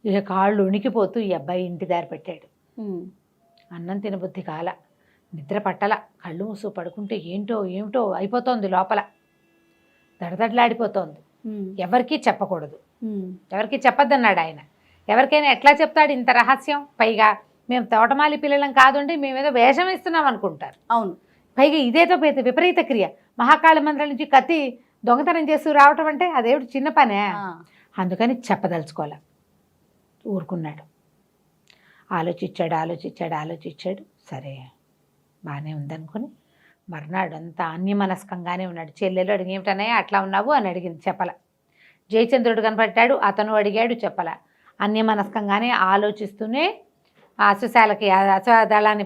ఇక కాళ్ళు ఉణికిపోతూ ఈ అబ్బాయి ఇంటి దారి పెట్టాడు. అన్నం తినబుద్ధి కాల, నిద్ర పట్టల, కళ్ళు మూసు పడుకుంటే ఏమిటో అయిపోతోంది లోపల, దడదడలాడిపోతోంది. ఎవరికీ చెప్పకూడదు, ఎవరికి చెప్పొద్దన్నాడు ఆయన. ఎవరికైనా ఎట్లా చెప్తాడు ఇంత రహస్యం? పైగా మేము తోటమాలి పిల్లలం కాదుండి మేమేదో వేషం ఇస్తున్నాం అనుకుంటారు. అవును. పైగా ఇదేదో విపరీత క్రియ. మహాకాళి మందిరం నుంచి కత్తి దొంగతనం చేస్తూ రావటం అంటే అదేమిటి చిన్న పనే. అందుకని చెప్పదలుచుకోలే, ఊరుకున్నాడు. ఆలోచించాడు. సరే బాగానే ఉందనుకొని మర్నాడు అంతా అన్యమనస్కంగానే ఉన్నాడు. చెల్లెలు అడిగి ఏమిటనే అట్లా ఉన్నావు అని అడిగింది, చెప్పల. జయచంద్రుడు కనపడ్డాడు, అతను అడిగాడు, చెప్పల. అన్యమనస్కంగానే ఆలోచిస్తూనే అశ్వశాలకి అశ్వదళాన్ని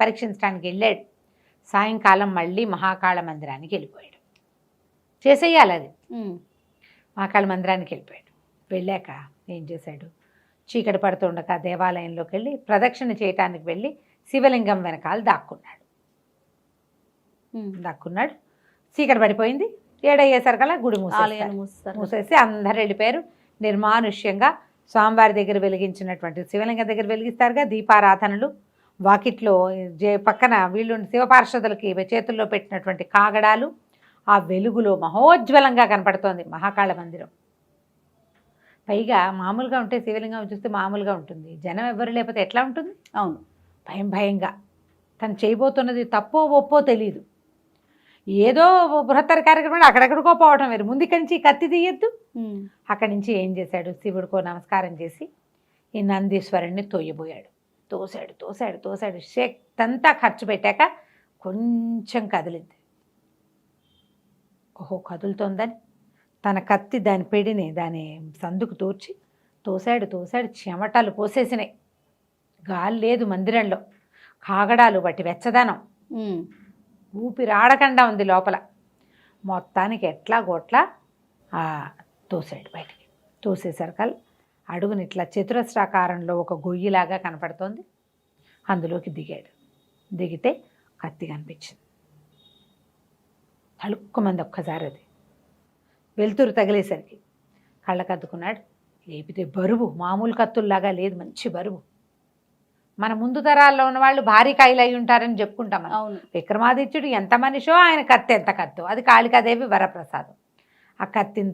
పరీక్షించడానికి వెళ్ళాడు. సాయంకాలం మళ్ళీ మహాకాళ మందిరానికి వెళ్ళిపోయాడు. చేసేయాలి అది. మహాకాళ మందిరానికి వెళ్ళాక ఏం చేశాడు, చీకటి పడుతుండగా దేవాలయంలోకి వెళ్ళి ప్రదక్షిణ చేయటానికి వెళ్ళి శివలింగం వెనకాల దాక్కున్నాడు. చీకటి పడిపోయింది. 7 అయ్యేసరికల్లా గుడి మూసేసి అందరు వెళ్ళిపోయారు. నిర్మానుష్యంగా స్వామివారి దగ్గర వెలిగించినటువంటి శివలింగం దగ్గర వెలిగిస్తారుగా దీపారాధనలు. వాకిట్లో పక్కన వీళ్ళు శివపార్షదులకి చేతుల్లో పెట్టినటువంటి కాగడాలు, ఆ వెలుగులో మహోజ్వలంగా కనపడుతోంది మహాకాళ మందిరం. పైగా మామూలుగా ఉంటే శివలింగం చూస్తే మామూలుగా ఉంటుంది, జనం ఎవరు లేకపోతే ఎట్లా ఉంటుంది? అవును, భయంగా. తను చేయబోతున్నది తప్పో ఒప్పో తెలియదు. ఏదో బృహత్తర కార్యక్రమం అక్కడెక్కడికో పోవటం వేరు. ముందు ఇక్కడి నుంచి కత్తి తీయద్దు. అక్కడి నుంచి ఏం చేశాడు, శివుడికో నమస్కారం చేసి ఈ నందీశ్వరుణ్ణి తోయబోయాడు. తోసాడు. శక్తి అంతా ఖర్చు పెట్టాక కొంచెం కదిలింది. ఓహో కదులుతోందని తన కత్తి దాని పెడిని దాని సందుకు తోసాడు. చెమటలు పోసేసినాయి. గాలి లేదు మందిరంలో. కాగడాలు బట్టి వెచ్చదనం, ఊపిరాడకుండా ఉంది లోపల. మొత్తానికి ఎట్లా గొట్లా తోసాడు బయటికి. తోసేసరికల్ అడుగుని ఇట్లా చతురస్రాకారంలో ఒక గొయ్యిలాగా కనపడుతోంది. అందులోకి దిగితే కత్తి కనిపించింది. తలుక్కుమంది ఒక్కసారి. అది వెలుతురు తగిలేసరికి కళ్ళకద్దుకున్నాడు. లేపితే బరువు మామూలు కత్తుల్లాగా లేదు, మంచి బరువు. మన ముందు తరాల్లో ఉన్న వాళ్ళు భారీ కాయలు అయి ఉంటారని చెప్పుకుంటాం. అవును. విక్రమాదిత్యుడు ఎంత మనిషో ఆయన కత్తి ఎంత కత్తో. అది కాళికాదేవి వరప్రసాదం. ఆ కత్తిని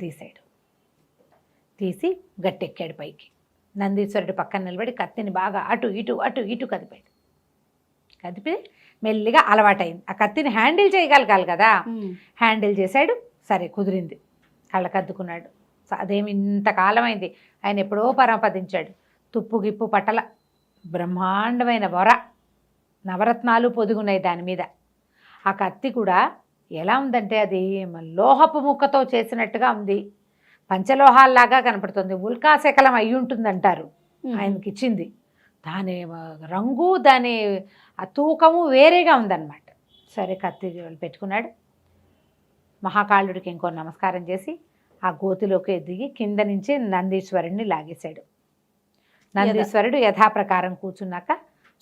తీసి గట్టెక్కాడు పైకి. నందీశ్వరుడి పక్కన నిలబడి కత్తిని బాగా అటు ఇటు కదిపి మెల్లిగా అలవాటైంది. ఆ కత్తిని హ్యాండిల్ చేయగలగాలి కదా, హ్యాండిల్ చేశాడు. సరే కుదిరింది. కళ్ళకద్దుకున్నాడు. అదేమి ఇంతకాలమైంది, ఆయన ఎప్పుడో పరమపదించాడు. తుప్పు గిప్పు పట్టల, బ్రహ్మాండమైన వర, నవరత్నాలు పొదుగున్నాయి దాని మీద. ఆ కత్తి కూడా ఎలా ఉందంటే అది లోహపు ముక్కతో చేసినట్టుగా ఉంది. పంచలోహాల్లాగా కనపడుతుంది. ఉల్కాశకలం అయి ఉంటుందంటారు ఆయనకి ఇచ్చింది. దాని రంగు దాని ఆ తూకము వేరేగా ఉందన్నమాట. సరే కత్తి పెట్టుకున్నాడు. మహాకాళుడికి ఇంకో నమస్కారం చేసి ఆ గోతిలోకి దిగి కింద నుంచి నందీశ్వరుడిని లాగేశాడు. నందీశ్వరుడు యథాప్రకారం కూర్చున్నాక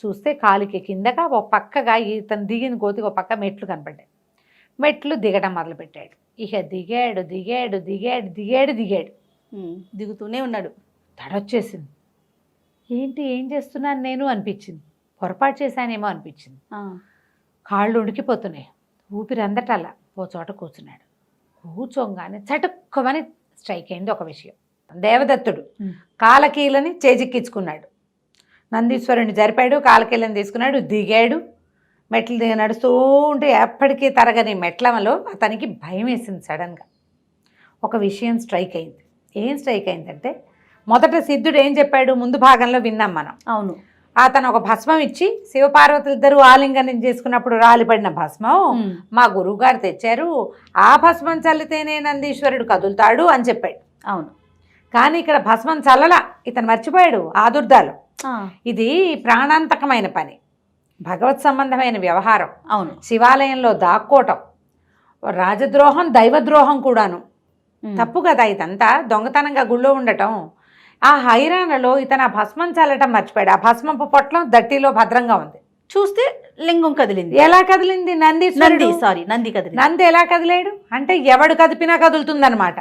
చూస్తే కాలికి కిందగా ఒక పక్కగా ఇతను దిగిన గోతికి ఒక పక్క మెట్లు కనపడ్డాయి. మెట్లు దిగడం మొదలుపెట్టాడు. ఇక దిగాడు. దిగుతూనే ఉన్నాడు. తడొచ్చేసింది. ఏం చేస్తున్నాను నేను అనిపించింది. పొరపాటు చేశానేమో అనిపించింది. కాళ్ళు ఉడికిపోతున్నాయి. ఊపిరి అందటల్లా ఓ చోట కూర్చున్నాడు. కూర్చోగానే చటుక్కమని స్ట్రైక్ అయింది ఒక విషయం. దేవదత్తుడు కాలకీలని చేజిక్కించుకున్నాడు. నందీశ్వరుని జరిపాడు, కాలకీలను తీసుకున్నాడు, దిగాడు. మెట్లు నడుస్తూ ఉంటే ఎప్పటికీ తరగని మెట్లలో అతనికి భయం వేసింది. సడన్గా ఒక విషయం స్ట్రైక్ అయింది. ఏం స్ట్రైక్ అయిందంటే, మొదట సిద్ధుడు ఏం చెప్పాడు ముందు భాగంలో విన్నాం మనం. అవును. అతను ఒక భస్మం ఇచ్చి శివపార్వతులిద్దరూ ఆలింగనం చేసుకున్నప్పుడు రాలిపడిన భస్మం మా గురువు గారు తెచ్చారు, ఆ భస్మం చల్లితేనే నందీశ్వరుడు కదులుతాడు అని చెప్పాడు. అవును. కానీ ఇక్కడ భస్మం చల్లలా, ఇతను మర్చిపోయాడు ఆదుర్దాలు. ఇది ప్రాణాంతకమైన పని, భగవత్ సంబంధమైన వ్యవహారం. అవును. శివాలయంలో దాక్కోవటం రాజద్రోహం, దైవద్రోహం కూడాను. తప్పు కదా ఇదంతా. దొంగతనంగా గుళ్ళో ఉండటం. ఆ హైరాణలో ఇతను ఆ భస్మం చల్లటం మర్చిపోయాడు. ఆ భస్మపు పొట్లం దట్టిలో భద్రంగా ఉంది. చూస్తే లింగం కదిలింది. ఎలా కదిలింది? నంది కదిలింది. నంది ఎలా కదిలేడు అంటే ఎవడు కదిపినా కదులుతుందన్నమాట.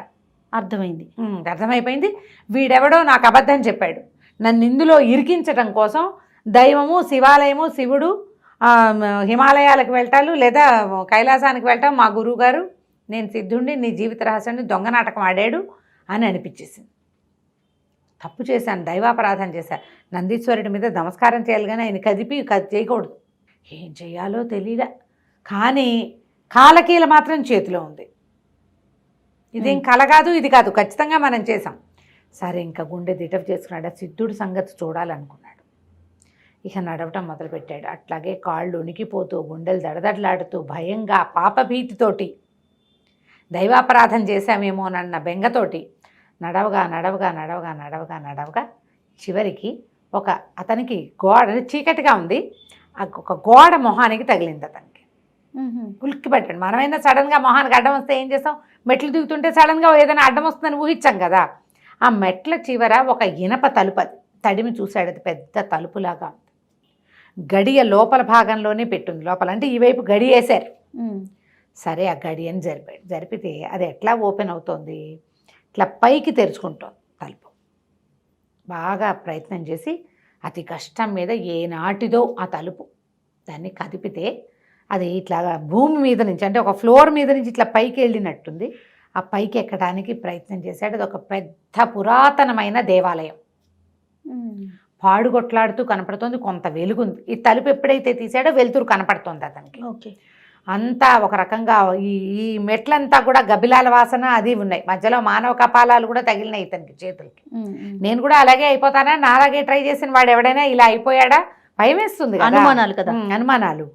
అర్థమైపోయింది. వీడెవడో నాకు అబద్ధం చెప్పాడు. నన్ను ఇందులో ఇరికించటం కోసం దైవము, శివాలయము, శివుడు, హిమాలయాలకు వెళ్ళటాలు లేదా కైలాసానికి వెళ్ళటం, మా గురువుగారు నేను సిద్ధుడిని నీ జీవిత రహస్యాన్ని దొంగ నాటకం ఆడాడు అని అనిపించేసింది. తప్పు చేశాను, దైవాపరాధన చేశాను, నందీశ్వరుడి మీద నమస్కారం చేయాలి కానీ ఆయన కదిపి చేయకూడదు. ఏం చేయాలో తెలియదా, కానీ కాలకీల మాత్రం చేతిలో ఉంది. ఇదేం కల కాదు, ఇది కాదు, ఖచ్చితంగా మనం చేసాం. సరే ఇంకా గుండె దిటప్ చేసుకున్నాడు. ఆ సిద్ధుడి సంగతి చూడాలనుకున్నాడు. ఇక నడవటం మొదలుపెట్టాడు. అట్లాగే కాళ్ళు ఉనికిపోతూ, గుండెలు దడదడలాడుతూ, భయంగా, పాపభీతితోటి, దైవాపరాధం చేశామేమోనన్న బెంగతోటి నడవగా నడవగా నడవగా నడవగా నడవగా చివరికి అతనికి గోడ చీకటిగా ఉంది, ఒక గోడ మొహానికి తగిలింది. అతనికి ఉలిక్కి పెట్టండి. మనమైనా సడన్గా మొహానికి అడ్డం వస్తే ఏం చేస్తాం? మెట్లు దిగుతుంటే సడన్గా ఏదైనా అడ్డం వస్తుందని ఊహించాం కదా. ఆ మెట్ల చివర ఒక ఇనప తలుపు, అది తడిమి చూశాడు. అది పెద్ద తలుపులాగా ఉంది. గడియ లోపల భాగంలోనే పెట్టుంది. లోపల అంటే ఈ వైపు గడి వేశారు. సరే ఆ గడియని జరిపితే అది ఎట్లా ఓపెన్ అవుతోంది, ఇట్లా పైకి తెరుచుకుంటోంది తలుపు. బాగా ప్రయత్నం చేసి అతి కష్టం మీద ఏనాటిదో ఆ తలుపు దాన్ని కదిపితే అది ఇట్లాగా భూమి మీద నుంచి, అంటే ఒక ఫ్లోర్ మీద నుంచి ఇట్లా పైకి వెళ్ళినట్టుంది. ఆ పైకి ఎక్కడానికి ప్రయత్నం చేశాడు. అది ఒక పెద్ద పురాతనమైన దేవాలయం. పాడుగొట్లాడుతూ కనపడుతుంది. కొంత వెలుగుంది. ఈ తలుపు ఎప్పుడైతే తీసాడో వెలుతురు కనపడుతుంది అతనికి. ఓకే. అంతా ఒక రకంగా ఈ మెట్లంతా కూడా గబ్బిలాల వాసన అది ఉన్నాయి. మధ్యలో మానవ కపాలాలు కూడా తగిలినాయి ఇతనికి చేతులకి. నేను కూడా అలాగే అయిపోతానా, నాలాగే ట్రై చేసిన వాడు ఎవడైనా ఇలా అయిపోయాడా, భయం వేస్తుంది. అనుమానాలు కదా, అనుమానాలు.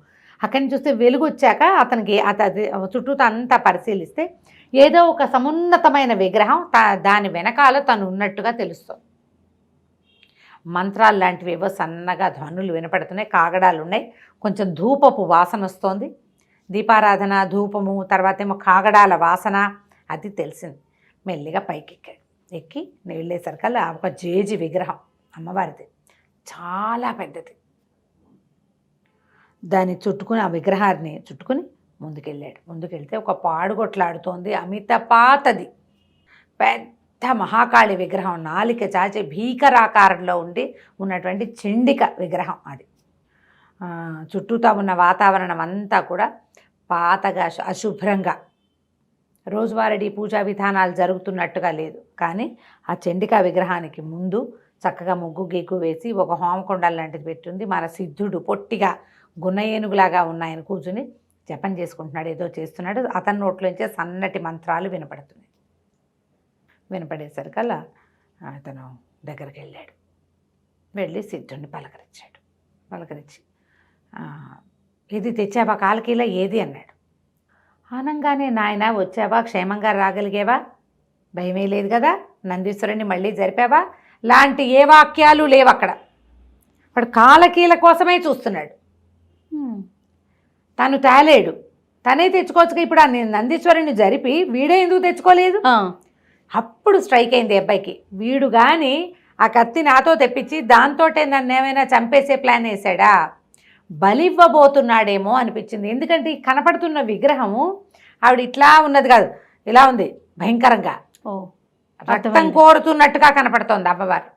అక్కడి నుంచి చూస్తే వెలుగు వచ్చాక అతనికి చుట్టూతో అంతా పరిశీలిస్తే ఏదో ఒక సమున్నతమైన విగ్రహం దాని వెనకాల తను ఉన్నట్టుగా తెలుస్తుంది. మంత్రాలు లాంటివి ఏవో సన్నగా ధ్వనులు వినపడుతున్నాయి, కాగడాలు ఉన్నాయి, కొంచెం ధూపపు వాసన వస్తోంది. దీపారాధన, ధూపము, తర్వాత ఏమో కాగడాల వాసన, అది తెలిసింది. మెల్లిగా పైకి ఎక్కి వెళ్ళేసరికల్లా ఒక జేజి విగ్రహం అమ్మవారిది, చాలా పెద్దది. దాన్ని చుట్టుకుని, ఆ విగ్రహాన్ని చుట్టుకుని ముందుకెళ్ళాడు. ముందుకెళ్తే ఒక పాడుగొట్లాడుతోంది, అమిత పాతది పెద్ద మహాకాళి విగ్రహం, నాలిక చాచి భీకరాకారంలో ఉన్నటువంటి చండిక విగ్రహం అది. చుట్టూతా ఉన్న వాతావరణం అంతా కూడా పాతగా, అశుభ్రంగా, రోజువారీ పూజా విధానాలు జరుగుతున్నట్టుగా లేదు. కానీ ఆ చండికా విగ్రహానికి ముందు చక్కగా ముగ్గు గిగ్గు వేసి ఒక హోమకొండాలు లాంటిది పెట్టుంది. మన సిద్ధుడు పొట్టిగా గున్న ఏనుగులాగా ఉన్నాయని కూర్చుని జపం చేసుకుంటున్నాడు, ఏదో చేస్తున్నాడు. అతని నోట్లోంచే సన్నటి మంత్రాలు వినపడుతున్నాయి. వినపడేసరికల్లా అతను దగ్గరికి వెళ్ళాడు. వెళ్ళి సిద్ధుడిని పలకరించి ఇది తెచ్చావా కాలకీలా, ఏది అన్నాడు. ఆనంగానే, నాయన వచ్చావా, క్షేమంగా రాగలిగేవా, భయమే లేదు కదా, నందీశ్వరుని మళ్ళీ జరిపావా, లాంటి ఏ వాక్యాలు లేవు అక్కడ. వాడు కాలకీల కోసమే చూస్తున్నాడు. తను తేలేడు, తనే తెచ్చుకోవచ్చుగా. ఇప్పుడు ఆ నందీశ్వరుని జరిపి వీడే ఎందుకు తెచ్చుకోలేదు? అప్పుడు స్ట్రైక్ అయింది అబ్బాయికి. వీడు కానీ ఆ కత్తి నాతో తెప్పించి దాంతోటే నన్ను ఏమైనా చంపేసే ప్లాన్ వేసాడా, బలివ్వబోతున్నాడేమో అనిపించింది. ఎందుకంటే కనపడుతున్న విగ్రహము ఆవిడ ఇట్లా ఉన్నది కాదు, ఇలా ఉంది, భయంకరంగా రక్తం కోరుతున్నట్టుగా కనపడుతోంది అమ్మవారు.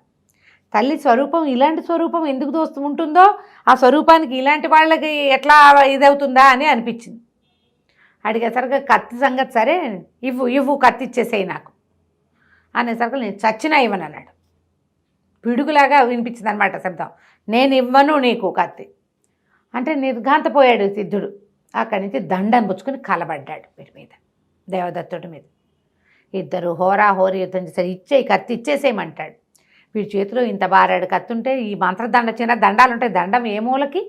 తల్లి స్వరూపం ఇలాంటి స్వరూపం ఎందుకు ఉంటుందో, ఆ స్వరూపానికి ఇలాంటి వాళ్ళకి ఎట్లా ఇదవుతుందా అని అనిపించింది. అడిగేసరికి కత్తి సంగతి సరే, ఇవ్వు కత్తి ఇచ్చేసేయి నాకు అనేసరికి నేను చచ్చినా ఇవ్వను అన్నాడు. పిడుగులాగా వినిపించింది అనమాట శబ్దం. నేను ఇవ్వను నీకు కత్తి అంటే నిర్ఘాంతపోయాడు సిద్ధుడు. అక్కడి నుంచి దండను పుచ్చుకొని కలబడ్డాడు వీడి మీద, దేవదత్తుడి మీద. ఇద్దరు హోరాహోరీ యుద్ధం చేశారు. కత్తి ఇచ్చేసేయమంటాడు. వీడి చేతిలో ఇంత బారాడు కత్తి ఉంటే, ఈ మంత్రదండ చిన్న దండాలు ఉంటాయి, దండం ఏ మూలకి,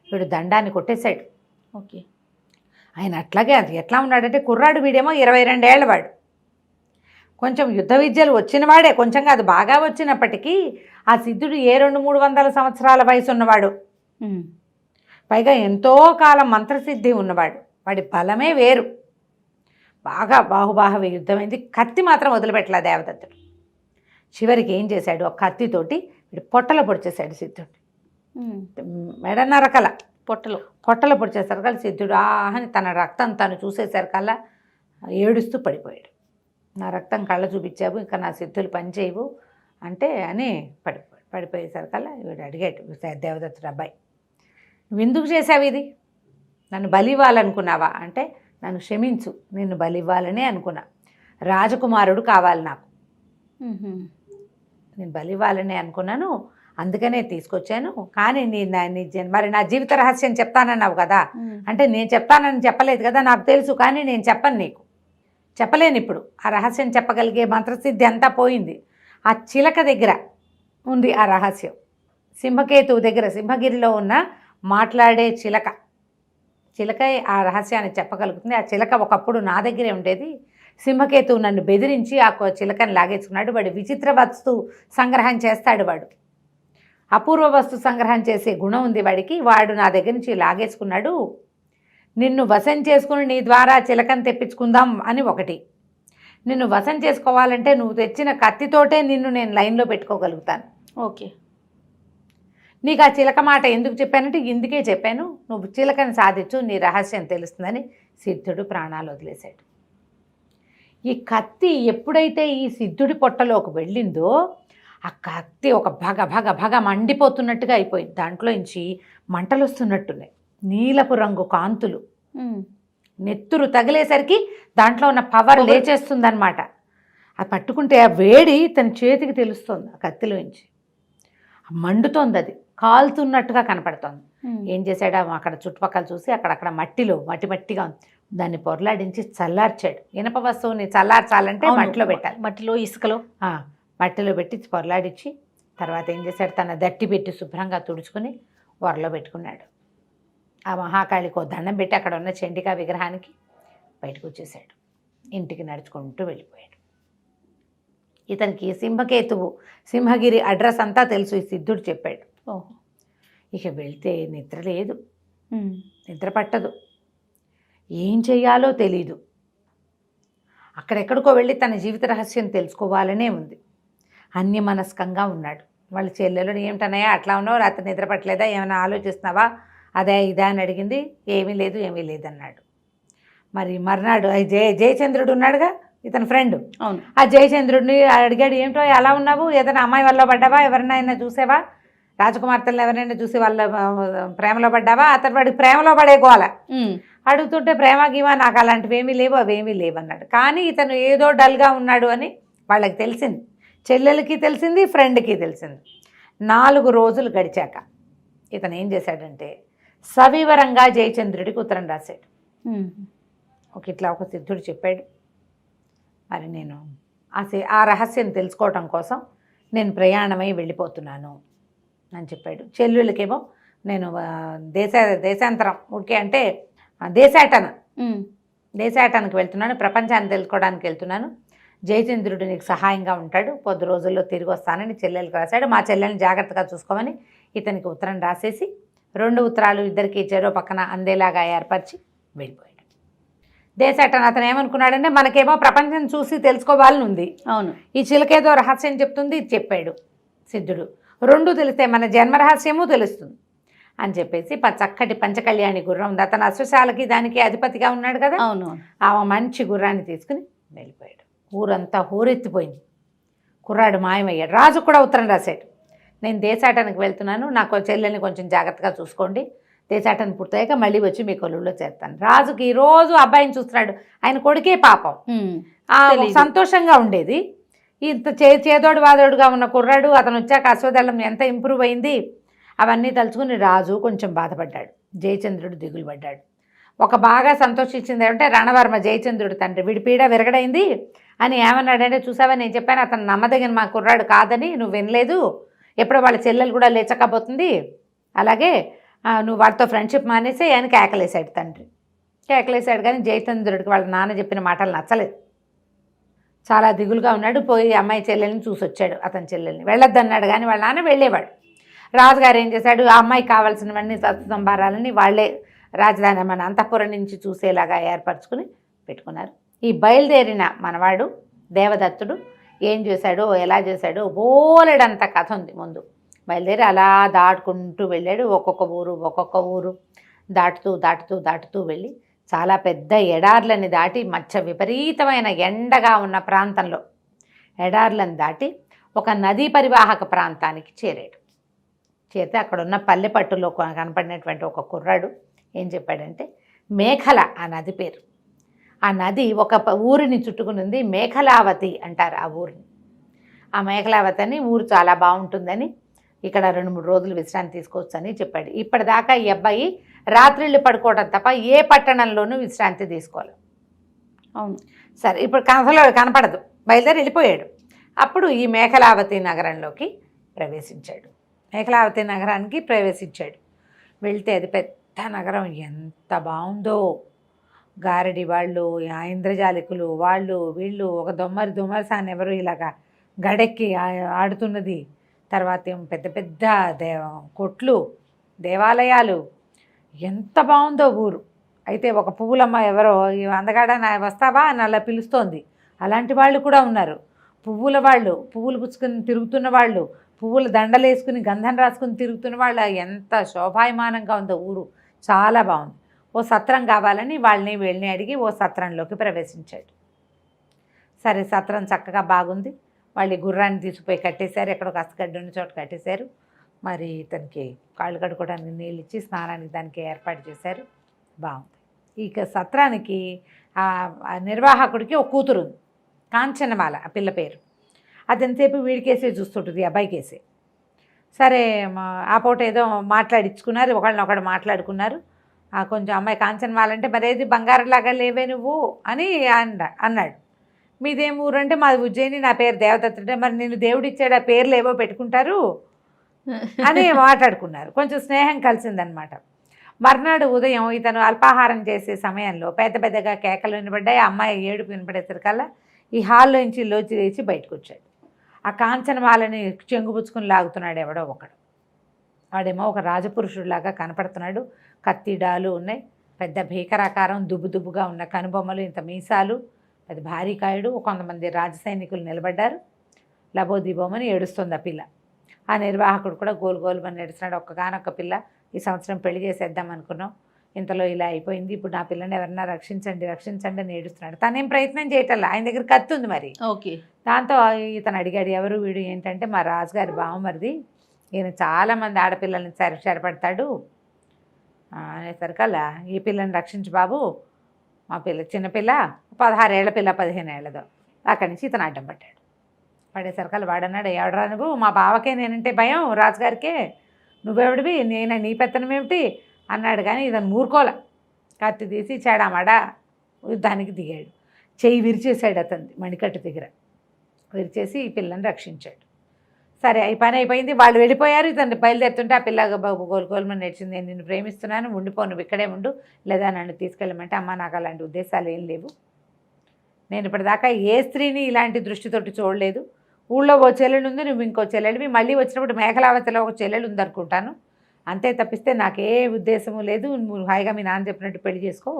వీడు దండాన్ని కొట్టేశాడు. ఓకే. ఆయన అట్లాగే అది ఎట్లా ఉన్నాడంటే, కుర్రాడు, వీడేమో 22 ఏళ్ల వాడు, కొంచెం యుద్ధ విద్యలు వచ్చినవాడే, కొంచెం కాదు బాగా వచ్చినప్పటికీ ఆ సిద్ధుడు 200-300 సంవత్సరాల వయసు ఉన్నవాడు, పైగా ఎంతో కాలం మంత్రసిద్ధి ఉన్నవాడు. వాడి బలమే వేరు. బాగా బాహుబాహువ యుద్ధమైంది. కత్తి మాత్రం వదిలిపెట్టలే దేవదత్తుడు. చివరికి ఏం చేశాడు, ఒక కత్తితోటి వీడు పొట్టలో పొడిచేశాడు సిద్ధుడు. మెడనరకల పొట్టలో పొడిచేసరికల్లా సిద్ధుడు ఆహని తన రక్తం తను చూసేసరికల్లా ఏడుస్తూ పడిపోయాడు. నా రక్తం కళ్ళ చూపించావు, ఇంకా నా సిద్ధులు పనిచేయవు అంటే అని పడిపోయేసరికల్లా వీడు అడిగాడు దేవదత్తుడు, అబ్బాయి నువ్వు ఎందుకు చేసావు ఇది, నన్ను బలివ్వాలనుకున్నావా అంటే, నన్ను క్షమించు, నిన్ను బలివ్వాలనే అనుకున్నా, రాజకుమారుడు కావాలి నాకు. నేను బలి ఇవ్వాలని అనుకున్నాను, అందుకనే తీసుకొచ్చాను. కానీ మరి నా జీవిత రహస్యం చెప్తానన్నావు కదా, అంటే నేను చెప్తానని చెప్పలేదు కదా, నాకు తెలుసు, కానీ నేను చెప్పను, నీకు చెప్పలేను ఇప్పుడు. ఆ రహస్యం చెప్పగలిగే మంత్రసిద్ధి అంతా పోయింది. ఆ చిలక దగ్గర ఉంది ఆ రహస్యం. సింహకేతువు దగ్గర, సింహగిరిలో ఉన్న మాట్లాడే చిలక ఆ రహస్యాన్ని చెప్పగలుగుతుంది. ఆ చిలక ఒకప్పుడు నా దగ్గరే ఉండేది. సింహకేతువు నన్ను బెదిరించి ఆ చిలకని లాగేసుకున్నాడు. వాడు విచిత్ర వస్తు సంగ్రహం చేస్తాడు. వాడు అపూర్వ వస్తు సంగ్రహం చేసే గుణం ఉంది వాడికి. వాడు నా దగ్గర నుంచి లాగేసుకున్నాడు. నిన్ను వశం చేసుకుని నీ ద్వారా చిలకని తెప్పించుకుందాం అని ఒకటి. నిన్ను వశం చేసుకోవాలంటే నువ్వు తెచ్చిన కత్తితోటే నిన్ను నేను లైన్లో పెట్టుకోగలుగుతాను. ఓకే, నీకు ఆ చిలక మాట ఎందుకు చెప్పానంటే ఇందుకే చెప్పాను, నువ్వు చిలకని సాధించు, నీ రహస్యం తెలుస్తుందని సిద్ధుడు ప్రాణాలు వదిలేశాడు. ఈ కత్తి ఎప్పుడైతే ఈ సిద్ధుడి పొట్టలోకి వెళ్ళిందో ఆ కత్తి ఒక భగ మండిపోతున్నట్టుగా అయిపోయింది. దాంట్లోంచి మంటలు వస్తున్నట్టున్నాయి, నీలపు రంగు కాంతులు. నెత్తురు తగిలేసరికి దాంట్లో ఉన్న పవర్ లేచేస్తుందన్నమాట. అది పట్టుకుంటే ఆ వేడి తన చేతికి తెలుస్తుంది. ఆ కత్తిలోంచి మండుతోంది, అది కాలుతున్నట్టుగా కనపడుతోంది. ఏం చేశాడు, అక్కడ చుట్టుపక్కల చూసి అక్కడక్కడ మట్టిగా ఉంది, దాన్ని పొరలాడించి చల్లార్చాడు. ఇనప వస్తువుని చల్లార్చాలంటే మట్టిలో పెట్టాలి. మట్టిలో పెట్టి పొరలాడించి తర్వాత ఏం చేశాడు, తన దట్టి పెట్టి శుభ్రంగా తుడుచుకుని వరలో పెట్టుకున్నాడు. ఆ మహాకాళికో దండం పెట్టి అక్కడ ఉన్న చండికా విగ్రహానికి బయటకు వచ్చేసాడు. ఇంటికి నడుచుకుంటూ వెళ్ళిపోయాడు. ఇతనికి సింహకేతువు, సింహగిరి అడ్రస్ అంతా తెలుసు, ఈ సిద్ధుడు చెప్పాడు. ఇక వెళ్తే నిద్ర లేదు, నిద్ర పట్టదు, ఏం చెయ్యాలో తెలీదు. అక్కడెక్కడికో వెళ్ళి తన జీవిత రహస్యం తెలుసుకోవాలనే ఉంది. అన్యమనస్కంగా ఉన్నాడు. వాళ్ళ చెల్లెలు ఏమిటనయా అట్లా ఉన్నావు, రాత్రి నిద్ర పట్టలేదా, ఏమైనా ఆలోచిస్తున్నావా, అదే ఇదా అని అడిగింది. ఏమీ లేదు అన్నాడు. మరి మర్నాడు జయచంద్రుడు ఉన్నాడుగా, ఇతని ఫ్రెండ్, ఆ జయచంద్రుడిని అడిగాడు, ఏమిటో అలా ఉన్నావు, ఏదైనా అమ్మాయి వల్ల పడ్డావా, ఎవరినైనా చూసావా, రాజకుమార్తెలను ఎవరైనా చూసి వాళ్ళ ప్రేమలో పడ్డావా, అతను వాడికి ప్రేమలో పడేకోవాల అడుగుతుంటే ప్రేమ గీమా నాకు అలాంటివి ఏమీ లేవు, అవేమీ లేవన్నాడు. కానీ ఇతను ఏదో డల్గా ఉన్నాడు అని వాళ్ళకి తెలిసింది, చెల్లెలకి తెలిసింది, ఫ్రెండ్కి తెలిసింది. 4 రోజులు గడిచాక ఇతను ఏం చేశాడంటే సవివరంగా జయచంద్రుడికి ఉత్తరం రాశాడు. ఇట్లా ఒక సిద్ధుడు చెప్పాడు, మరి నేను ఆ రహస్యం తెలుసుకోవటం కోసం నేను ప్రయాణమై వెళ్ళిపోతున్నాను అని చెప్పాడు. చెల్లెళ్ళకేమో నేను దేశాంతరం ఊరికే అంటే దేశాటనకు వెళ్తున్నాను, ప్రపంచాన్ని తెలుసుకోవడానికి వెళ్తున్నాను, జయచంద్రుడు నీకు సహాయంగా ఉంటాడు, 10 రోజుల్లో తిరిగి వస్తానని చెల్లెలకు రాశాడు. మా చెల్లెల్ని జాగ్రత్తగా చూసుకోమని ఇతనికి ఉత్తరం రాసేసి 2 ఉత్తరాలు ఇద్దరికి చెరో పక్కన అందేలాగా ఏర్పరిచి వెళ్ళిపోయాడు. దేశాటన అతను ఏమనుకున్నాడంటే మనకేమో ప్రపంచం చూసి తెలుసుకోవాలని ఉంది, అవును, ఈ చిలకేదో రహస్యం చెప్తుంది, ఇది చెప్పాడు సిద్ధుడు. 2 తెలిస్తే మన జన్మ రహస్యము తెలుస్తుంది అని చెప్పేసి చక్కటి పంచకళ్యాణి గుర్రం ఉంది, అతను అశ్వశాలకి దానికి అధిపతిగా ఉన్నాడు కదా, అవును, ఆ మంచి గుర్రాన్ని తీసుకుని వెళ్ళిపోయాడు. ఊరంతా హోరెత్తిపోయింది. కుర్రాడు మాయమయ్యాడు. రాజు కూడా ఉత్తరం రాశాడు, నేను దేశాటనకు వెళ్తున్నాను, నాకు చెల్లెల్ని కొంచెం జాగ్రత్తగా చూసుకోండి, దేశాటన పూర్తయ్యాక మళ్ళీ వచ్చి మీ కొలువులో చేస్తాను. రాజుకి రోజు అబ్బాయిని చూస్తున్నాడు, ఆయన కొడుకే పాపం సంతోషంగా ఉండేది. ఇంత చేదోడు వాదోడుగా ఉన్న కుర్రాడు అతను వచ్చాక అశ్వదళం ఎంత ఇంప్రూవ్ అయింది అవన్నీ తలుచుకుని రాజు కొంచెం బాధపడ్డాడు. జయచంద్రుడు దిగులు పడ్డాడు. ఒక బాగా సంతోషించింది ఏమంటే రణవర్మ జయచంద్రుడు తండ్రి, వీడి పీడ విరగడైంది అని ఏమన్నాడంటే, చూసావా నేను చెప్పాను అతను నమ్మదగిన మా కుర్రాడు కాదని, నువ్వు వినలేదు, ఎప్పుడో వాళ్ళ చెల్లెలు కూడా లేచకపోతుంది, అలాగే నువ్వు వాడితో ఫ్రెండ్షిప్ మానేసి ఆయన కేకలేశాడు తండ్రి. కేకలేశాడు కానీ జయచంద్రుడికి వాళ్ళ నాన్న చెప్పిన మాటలు నచ్చలేదు. చాలా దిగులుగా ఉన్నాడు. పోయి అమ్మాయి చెల్లెల్ని చూసి వచ్చాడు. అతని చెల్లెల్ని వెళ్ళొద్దన్నాడు కానీ వాళ్ళ నాన్న వెళ్ళేవాడు. రాజుగారు ఏం చేశాడు, ఆ అమ్మాయికి కావాల్సినవన్నీ సంభారాలని వాళ్ళే రాజధాని మన అంతఃపురం నుంచి చూసేలాగా ఏర్పరచుకుని పెట్టుకున్నారు. ఈ బయలుదేరిన మనవాడు దేవదత్తుడు ఏం చేశాడో ఎలా చేశాడో బోలెడంత కథ ఉంది. ముందు బయలుదేరి అలా దాటుకుంటూ వెళ్ళాడు. ఒక్కొక్క ఊరు దాటుతూ వెళ్ళి చాలా పెద్ద ఎడార్లని దాటి విపరీతమైన ఎండగా ఉన్న ప్రాంతంలో ఎడార్లను దాటి ఒక నదీ పరివాహక ప్రాంతానికి చేరాడు. చేరితే అక్కడున్న పల్లెపట్టులో కనపడినటువంటి ఒక కుర్రాడు ఏం చెప్పాడంటే, మేఖల ఆ నది పేరు. ఆ నది ఒక ఊరిని చుట్టుకుని ఉంది, మేఖలావతి అంటారు ఆ ఊరిని. ఆ మేకలావతి అని ఊరు చాలా బాగుంటుందని ఇక్కడ 2-3 రోజులు విశ్రాంతి తీసుకోవచ్చు అని చెప్పాడు. ఇప్పటిదాకా ఈ అబ్బాయి రాత్రిళ్ళు పడుకోవడం తప్ప ఏ పట్టణంలోనూ విశ్రాంతి తీసుకోవాలి. అవును. సరే, ఇప్పుడు కథలో కనపడదు, బయలుదేరి వెళ్ళిపోయాడు. అప్పుడు ఈ మేకలావతి నగరంలోకి ప్రవేశించాడు. మేకలావతి నగరానికి ప్రవేశించాడు. వెళ్తే అది పెద్ద నగరం, ఎంత బాగుందో. గారడి వాళ్ళు, ఇంద్రజాలికులు, వాళ్ళు వీళ్ళు, ఒక దొమ్మరిసాని ఎవరు ఇలాగా గడెక్కి ఆడుతున్నది. తర్వాత ఏం పెద్ద పెద్ద కొట్లు, దేవాలయాలు, ఎంత బాగుందో ఊరు. అయితే ఒక పువ్వులమ్మ ఎవరో, అందగాడ వస్తావా అని అలా పిలుస్తోంది. అలాంటి వాళ్ళు కూడా ఉన్నారు. పువ్వుల వాళ్ళు, పువ్వులు పుచ్చుకొని తిరుగుతున్న వాళ్ళు, పువ్వుల దండలు వేసుకుని గంధం రాసుకుని తిరుగుతున్న వాళ్ళు, ఎంత శోభాయమానంగా ఉందో ఊరు, చాలా బాగుంది. ఓ సత్రం కావాలని వీళ్ళని అడిగి ఓ సత్రంలోకి ప్రవేశించాడు. సరే, సత్రం చక్కగా బాగుంది. వాళ్ళు గుర్రాన్ని తీసుకుపోయి కట్టేశారు, ఎక్కడో కస్తగడ్డ ఉన్న చోట కట్టేశారు. మరి ఇతనికి కాళ్ళు కడుక్కోవడానికి నీళ్ళు ఇచ్చి స్నానానికి దానికి ఏర్పాటు చేశారు. బాగుంది. ఇక సత్రానికి ఆ నిర్వాహకుడికి ఒక కూతురు ఉంది, కాంచనమాల ఆ పిల్ల పేరు. అదంతసేపు వీడికేసే చూస్తుంటుంది, అబ్బాయికేసే. సరే, ఆ పూట ఏదో మాట్లాడించుకున్నారు, ఒకళ్ళనొకడు మాట్లాడుకున్నారు. కొంచెం అమ్మాయి కాంచనమాల అంటే మరేది బంగారంలాగా లేవే నువ్వు అని అన్నాడు. మీదేం ఊరు అంటే మాది ఉజ్జయిని, నా పేరు దేవదత్త. అంటే మరి నేను దేవుడిచ్చాడు, ఆ పేర్లు ఏవో పెట్టుకుంటారు అని మాట్లాడుకున్నారు. కొంచెం స్నేహం కలిసిందనమాట. మర్నాడు ఉదయం ఇతను అల్పాహారం చేసే సమయంలో పెద్ద పెద్దగా కేకలు వినబడ్డాయి. ఆ అమ్మాయి ఏడుపు వినపడేసరికల్లా ఈ హాల్లోంచి లోచి లేచి బయటకు వచ్చాడు. ఆ కాంచనమాలని చెంగుపుచ్చుకుని లాగుతున్నాడు ఎవడో ఒకడు. వాడేమో ఒక రాజపురుషుడిలాగా కనపడుతున్నాడు. కత్తిడాలు ఉన్నాయి, పెద్ద భీకరాకారం, దుబ్బుగా ఉన్న కనుబొమ్మలు, ఇంత మీసాలు, పెద్ద భారీ కాయుడు. కొంతమంది రాజసైనికులు నిలబడ్డారు. లబోదిబోమని ఏడుస్తుంది ఆ పిల్ల. ఆ నిర్వాహకుడు కూడా గోలుమని ఏడుస్తున్నాడు. ఒక్కగానొక్క పిల్ల, ఈ సంవత్సరం పెళ్లి చేసేద్దాం అనుకున్నాం, ఇంతలో ఇలా అయిపోయింది, ఇప్పుడు నా పిల్లని ఎవరన్నా రక్షించండి అని ఏడుస్తున్నాడు. తనేం ప్రయత్నం చేయటల్లా, ఆయన దగ్గర కత్తి ఉంది మరి. ఓకే. దాంతో ఇతను అడిగాడు, ఎవరు వీడు ఏంటంటే మా రాజుగారి బావమరిది, ఈయన చాలామంది ఆడపిల్లల్ని చెరపడతాడు అనేసరికల్లా ఈ పిల్లని రక్షించు బాబు, మా పిల్ల చిన్నపిల్ల, 16 ఏళ్ల పిల్ల, 15 ఏళ్ళదో. అక్కడి నుంచి ఇతను అడ్డం పడ్డాడు. పడేసరికల్లా వాడన్నాడు, ఎవడరా నువ్వు, మా బావకే నేనంటే భయం, రాజుగారికే, నువ్వెవడివి, నీ పెత్తనం ఏమిటి అన్నాడు. కానీ ఇతను మూర్కోల, కత్తి తీసి చెడామడా యుద్ధానికి దిగాడు. చెయ్యి విరిచేశాడు అతన్ని మణికట్టు దగ్గర, విరిచేసి ఈ పిల్లని రక్షించాడు. సరే, ఈ పని అయిపోయింది, వాళ్ళు వెళ్ళిపోయారు. ఇతను బయలుదేరుతుంటే ఆ పిల్ల బాబు గోలుమని నేర్చింది, నేను నిన్ను ప్రేమిస్తున్నాను, ఉండిపో, నువ్వు ఇక్కడే ఉండు, లేదా నన్ను తీసుకెళ్ళమంటే, అమ్మ నాకు అలాంటి ఉద్దేశాలు ఏం లేవు, నేను ఇప్పటిదాకా ఏ స్త్రీని ఇలాంటి దృష్టితోటి చూడలేదు, ఊళ్ళో ఓ చెల్లెలు ఉంది, నువ్వు ఇంకో చెల్లెలివి, మళ్ళీ వచ్చినప్పుడు మేకలావతిలో ఒక చెల్లెలు ఉందనుకుంటాను, అంతే తప్పిస్తే నాకే ఉద్దేశము లేదు, నువ్వు హాయిగా మీ నాన్న చెప్పినట్టు పెళ్లి చేసుకో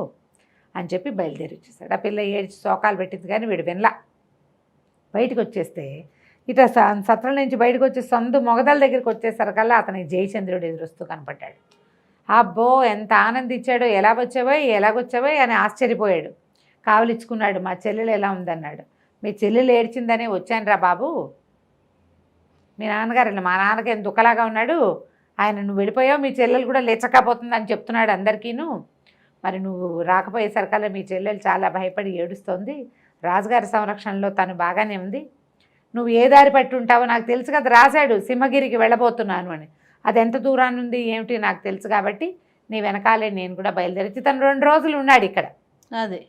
అని చెప్పి బయలుదేరి వచ్చేసాడు. ఆ పిల్ల ఏడ్చి శోకాలు పెట్టింది, కానీ వీడు వినలా. బయటకు వచ్చేస్తే ఇట సత్రం నుంచి బయటకు వచ్చే సందు మొగదల దగ్గరికి వచ్చేసరికల్లా అతనికి జయచంద్రుడు ఎదురొస్తూ కనపడ్డాడు. అబ్బో, ఎంత ఆనందించాడో, ఎలాగొచ్చావో అని ఆశ్చర్యపోయాడు. కావలిచ్చుకున్నాడు. మా చెల్లెలు ఎలా ఉందన్నాడు. మీ చెల్లెలు ఏడ్చిందనే వచ్చాను రా బాబు, మీ నాన్నగారు, మా నాన్నకి ఎంత దుఃఖలాగా ఉన్నాడు, ఆయన నువ్వు వెళ్ళిపోయావు, మీ చెల్లెలు కూడా లేచకపోతుంది అని చెప్తున్నాడు అందరికీను, మరి నువ్వు రాకపోయేసరికల్లా మీ చెల్లెలు చాలా భయపడి ఏడుస్తోంది, రాజుగారి సంరక్షణలో తను బాగానే ఉంది, నువ్వు ఏ దారి పట్టి ఉంటావో నాకు తెలుసు కదా, రాశాడు సింహగిరికి వెళ్ళబోతున్నాను అని, అది ఎంత దూరాన్ని ఉంది ఏమిటి నాకు తెలుసు, కాబట్టి నీ వెనకాలే నేను కూడా బయలుదేరి. తను 2 రోజులు ఉన్నాడు ఇక్కడ. అదే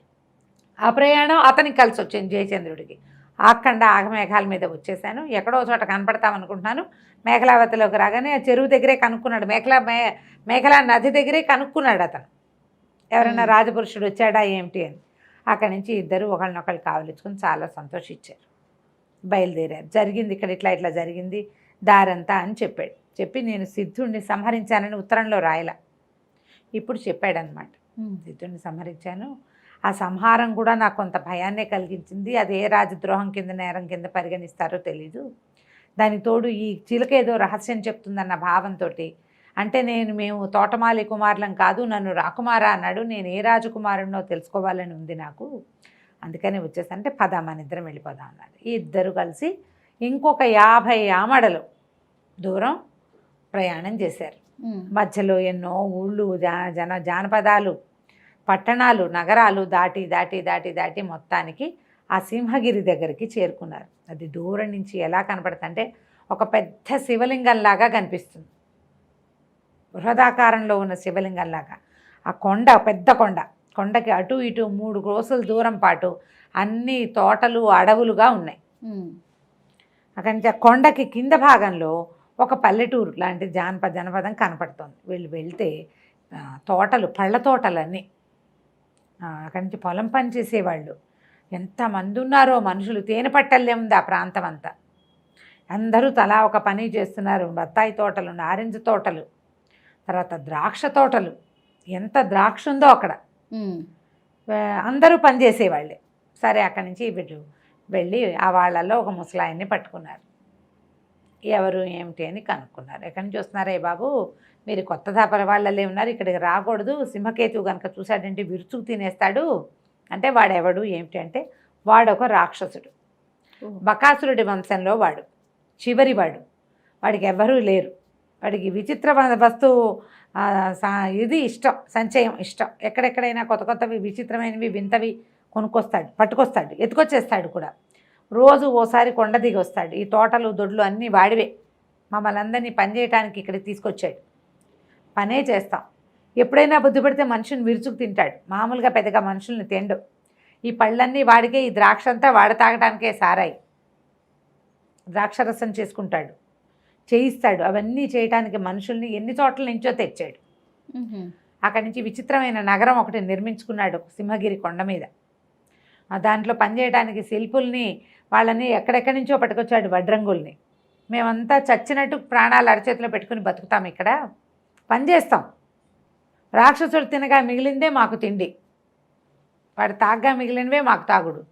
ఆ ప్రయాణం అతనికి కలిసి వచ్చింది జయచంద్రుడికి. ఆఖండ ఆగమేఘాల మీద వచ్చేసాను, ఎక్కడో చోట కనపడతామనుకుంటున్నాను. మేకలావతిలోకి రాగానే ఆ చెరువు దగ్గరే కనుక్కున్నాడు, మేకలా నది దగ్గరే కనుక్కున్నాడు అతను, ఎవరైనా రాజపురుషుడు వచ్చాడా ఏమిటి అని. అక్కడి నుంచి ఇద్దరు ఒకళ్ళనొకళ్ళు కావలించుకొని చాలా సంతోషించారు. బయలుదేరారు. జరిగింది ఇక్కడ ఇట్లా జరిగింది దారంతా అని చెప్పాడు. చెప్పి నేను సిద్ధుడిని సంహరించానని ఉత్తరంలో రాయలా, ఇప్పుడు చెప్పాడనమాట. సిద్ధుడిని సంహరించాను, ఆ సంహారం కూడా నాకు కొంత భయాన్నే కలిగించింది, అది ఏ రాజద్రోహం కింద నేరం కింద పరిగణిస్తారో తెలీదు, దానికి తోడు ఈ చిలుక ఏదో రహస్యం చెప్తుందన్న భావంతో, అంటే మేము తోటమాలి కుమారులం కాదు, నన్ను రాకుమారా అన్నాడు, నేను ఏ రాజకుమారునో తెలుసుకోవాలని ఉంది నాకు, అందుకని వచ్చేసంటే పద మన ఇద్దరం వెళ్ళిపోదాం అన్నారు. ఈ ఇద్దరు కలిసి ఇంకొక 50 ఆమడలు దూరం ప్రయాణం చేశారు. మధ్యలో ఎన్నో ఊళ్ళు, జానపదాలు, పట్టణాలు, నగరాలు దాటి మొత్తానికి ఆ సింహగిరి దగ్గరికి చేరుకున్నారు. అది దూరం నుంచి ఎలా కనపడుతుందంటే ఒక పెద్ద శివలింగంలాగా కనిపిస్తుంది. బృహదాకారంలో ఉన్న శివలింగంలాగా. ఆ కొండ పెద్ద కొండకి అటు ఇటు 3 క్రోసుల దూరం పాటు అన్ని తోటలు అడవులుగా ఉన్నాయి. అక్కడి నుంచి ఆ కొండకి కింద భాగంలో ఒక పల్లెటూరు లాంటి జనపదం కనపడుతుంది. వీళ్ళు వెళ్తే తోటలు, పళ్ళ తోటలన్నీ. అక్కడి నుంచి పొలం పని చేసేవాళ్ళు ఎంతమంది ఉన్నారో మనుషులు. తేనె పట్టల్లే ఉంది ఆ ప్రాంతం అంతా. అందరూ తలా ఒక పని చేస్తున్నారు. బత్తాయి తోటలు, నారింజ తోటలు, తర్వాత ద్రాక్ష తోటలు. ఎంత ద్రాక్ష ఉందో అక్కడ. అందరూ పనిచేసేవాళ్ళే. సరే అక్కడి నుంచి వీళ్ళు వెళ్ళి ఆ వాళ్ళల్లో ఒక ముసలాయన్ని పట్టుకున్నారు. ఎవరు ఏమిటి అని కనుక్కున్నారు. ఎక్కడి నుంచి వస్తున్నారే బాబు, మీరు కొత్త దాపర వాళ్ళే ఉన్నారు, ఇక్కడికి రాకూడదు, సింహకేతువు కనుక చూశాడంటే విరుచుకు తినేస్తాడు అంటే వాడెవడు ఏమిటి అంటే వాడొక రాక్షసుడు, బకాసురుడి వంశంలో వాడు, చివరివాడు. వాడికి ఎవ్వరూ లేరు. వాడికి విచిత్ర వస్తువు ఇది ఇష్టం, సంచయం ఇష్టం. ఎక్కడెక్కడైనా కొత్త కొత్తవి విచిత్రమైనవి వింతవి కొనుక్కొస్తాడు, పట్టుకొస్తాడు, ఎత్తుకొచ్చేస్తాడు కూడా. రోజు ఓసారి కొండ దిగి వస్తాడు. ఈ తోటలు దొడ్లు అన్నీ వాడివే. మమ్మల్ని అందరినీ పని చేయడానికి ఇక్కడికి తీసుకొచ్చాడు. పనే చేస్తాం. ఎప్పుడైనా బుద్ధి పడితే మనుషుని విరుచుకు తింటాడు. మామూలుగా పెద్దగా మనుషుల్ని తిండు. ఈ పళ్ళన్నీ వాడికే, ఈ ద్రాక్ష అంతా వాడ తాగడానికే సారాయి. ద్రాక్షరసం చేసుకుంటాడు, చేయిస్తాడు. అవన్నీ చేయడానికి మనుషుల్ని ఎన్ని చోట్ల నుంచో తెచ్చాడు. అక్కడి నుంచి విచిత్రమైన నగరం ఒకటి నిర్మించుకున్నాడు సింహగిరి కొండ మీద. దాంట్లో పనిచేయడానికి శిల్పుల్ని వాళ్ళని ఎక్కడెక్కడి నుంచో పట్టుకొచ్చాడు, వడ్రంగుల్ని. మేమంతా చచ్చినట్టు ప్రాణాలు అరచేతిలో పెట్టుకుని బతుకుతాం, ఇక్కడ పనిచేస్తాం. రాక్షసుడు తినగా మిగిలిందే మాకు తిండి, వాడు తాగ్గా మిగిలినవే మాకు తాగుడు.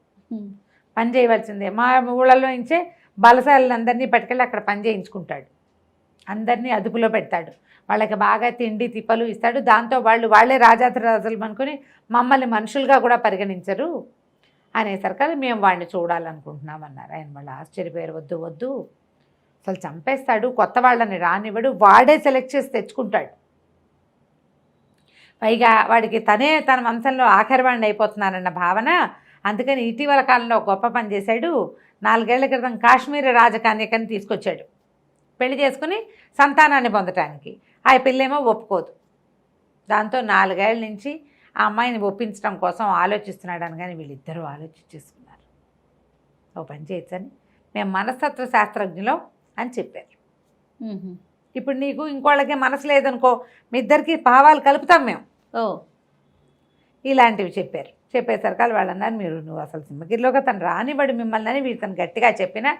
పని చేయవలసిందే. మా ఊళ్ళల్లో నుంచే బలశాలందరినీ పట్టుకెళ్ళి అక్కడ పని చేయించుకుంటాడు. అందరినీ అదుపులో పెడతాడు. వాళ్ళకి బాగా తిండి తిప్పలు ఇస్తాడు. దాంతో వాళ్ళే రాజాధిరాజులు అనుకుని మమ్మల్ని మనుషులుగా కూడా పరిగణించరు అనేసరికి మేము వాడిని చూడాలనుకుంటున్నామన్నారు. ఆయన వాళ్ళు ఆశ్చర్యపోయారు. వద్దు వద్దు, అసలు చంపేస్తాడు, కొత్త వాళ్ళని రానివ్వడు, వాడే సెలెక్ట్ చేసి తెచ్చుకుంటాడు. పైగా వాడికి తన వంశంలో ఆఖరి వాడిని అయిపోతున్నానన్న భావన. అందుకని ఇటీవల కాలంలో గొప్ప పని చేశాడు. 4 ఏళ్ల క్రితం కాశ్మీర్ రాజకన్యకని తీసుకొచ్చాడు పెళ్లి చేసుకుని సంతానాన్ని పొందటానికి. ఆ పిల్లేమో ఒప్పుకోదు. దాంతో 4 ఏళ్ల నుంచి ఆ అమ్మాయిని ఒప్పించడం కోసం ఆలోచిస్తున్నాడు. అనగానే వీళ్ళిద్దరూ ఆలోచించేసుకున్నారు. ఓ పని చేయొచ్చని మేము మనస్తత్వ శాస్త్రజ్ఞులం అని చెప్పారు. ఇప్పుడు నీకు ఇంకోళ్ళకే మనసు లేదనుకో, మీ ఇద్దరికి భావాలు కలుపుతాం మేము. ఇలాంటివి చెప్పారు. చెప్పేసరికి వాళ్ళు అన్నారు, నువ్వు అసలు సింహగిరిలోకి తను రానివ్వడు మిమ్మల్ని అని వీళ్ళని గట్టిగా చెప్పినా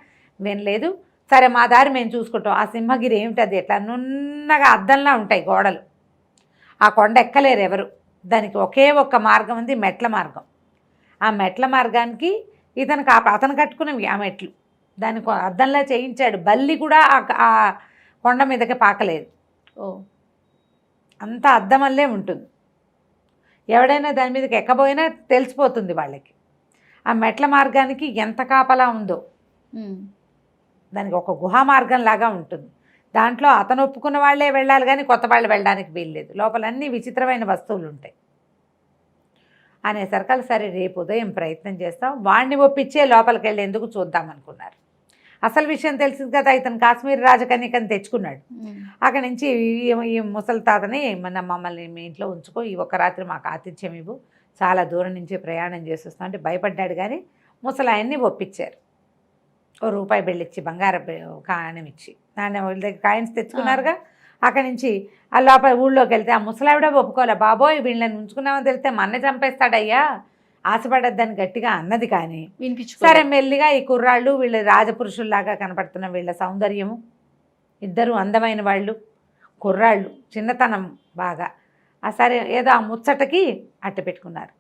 వినలేదు. సరే మా దారి మేము చూసుకుంటాం. ఆ సింహగిరి ఏమిటి, అది ఎట్లా నున్నగా అద్దంలా ఉంటాయి గోడలు. ఆ కొండ ఎక్కలేరు ఎవరు. దానికి ఒకే ఒక్క మార్గం ఉంది, మెట్ల మార్గం. ఆ మెట్ల మార్గానికి అతను కట్టుకున్నవి ఆ మెట్లు. దానికి అద్దంలా చేయించాడు. బల్లి కూడా ఆ కొండ మీదకి పాకలేదు. అంత అద్దం వల్లే ఉంటుంది. ఎవడైనా దాని మీదకి ఎక్కబోయినా తెలిసిపోతుంది వాళ్ళకి. ఆ మెట్ల మార్గానికి ఎంత కాపలా ఉందో. దానికి ఒక గుహా మార్గం లాగా ఉంటుంది. దాంట్లో అతను ఒప్పుకున్న వాళ్ళే వెళ్ళాలి కానీ కొత్త వాళ్ళు వెళ్ళడానికి వీల్లేదు. లోపలన్నీ విచిత్రమైన వస్తువులు ఉంటాయి అనేసరికి సరే రేపు ఉదయం ప్రయత్నం చేస్తాం, వాడిని ఒప్పించే లోపలికి వెళ్ళి ఎందుకు చూద్దామనుకున్నారు. అసలు విషయం తెలిసింది కదా, ఇతను కాశ్మీర్ రాజకన్యకని తెచ్చుకున్నాడు. అక్కడి నుంచి ఈ ముసలి తాతని మమ్మల్ని మీ ఇంట్లో ఉంచుకో, ఈ ఒక్క రాత్రి మాకు ఆతిథ్యం ఇవ్వు, చాలా దూరం నుంచి ప్రయాణం చేసి వస్తాం అంటే భయపడ్డాడు. కానీ ముసలాయన్ని ఒప్పించారు. ₹1 బిళ్ళిచ్చి, బంగారం కాణం ఇచ్చి, నాన్న వాళ్ళ దగ్గర కాయిన్స్ తెచ్చుకున్నారుగా. అక్కడి నుంచి ఆ లోపల ఊళ్ళోకి వెళ్తే ఆ ముసలావిడ ఒప్పుకోలే. బాబోయ్ వీళ్ళని ఉంచుకున్నామని తెలిస్తే మన్నే చంపేస్తాడయ్యా, ఆశపడద్దని గట్టిగా అన్నది. కానీ సరే మెల్లిగా ఈ కుర్రాళ్ళు వీళ్ళ రాజపురుషుల్లాగా కనపడుతున్న వీళ్ళ సౌందర్యము, ఇద్దరు అందమైన వాళ్ళు, కుర్రాళ్ళు, చిన్నతనం బాగా. సరే ఏదో ఆ ముచ్చటకి అట్ట పెట్టుకున్నారు.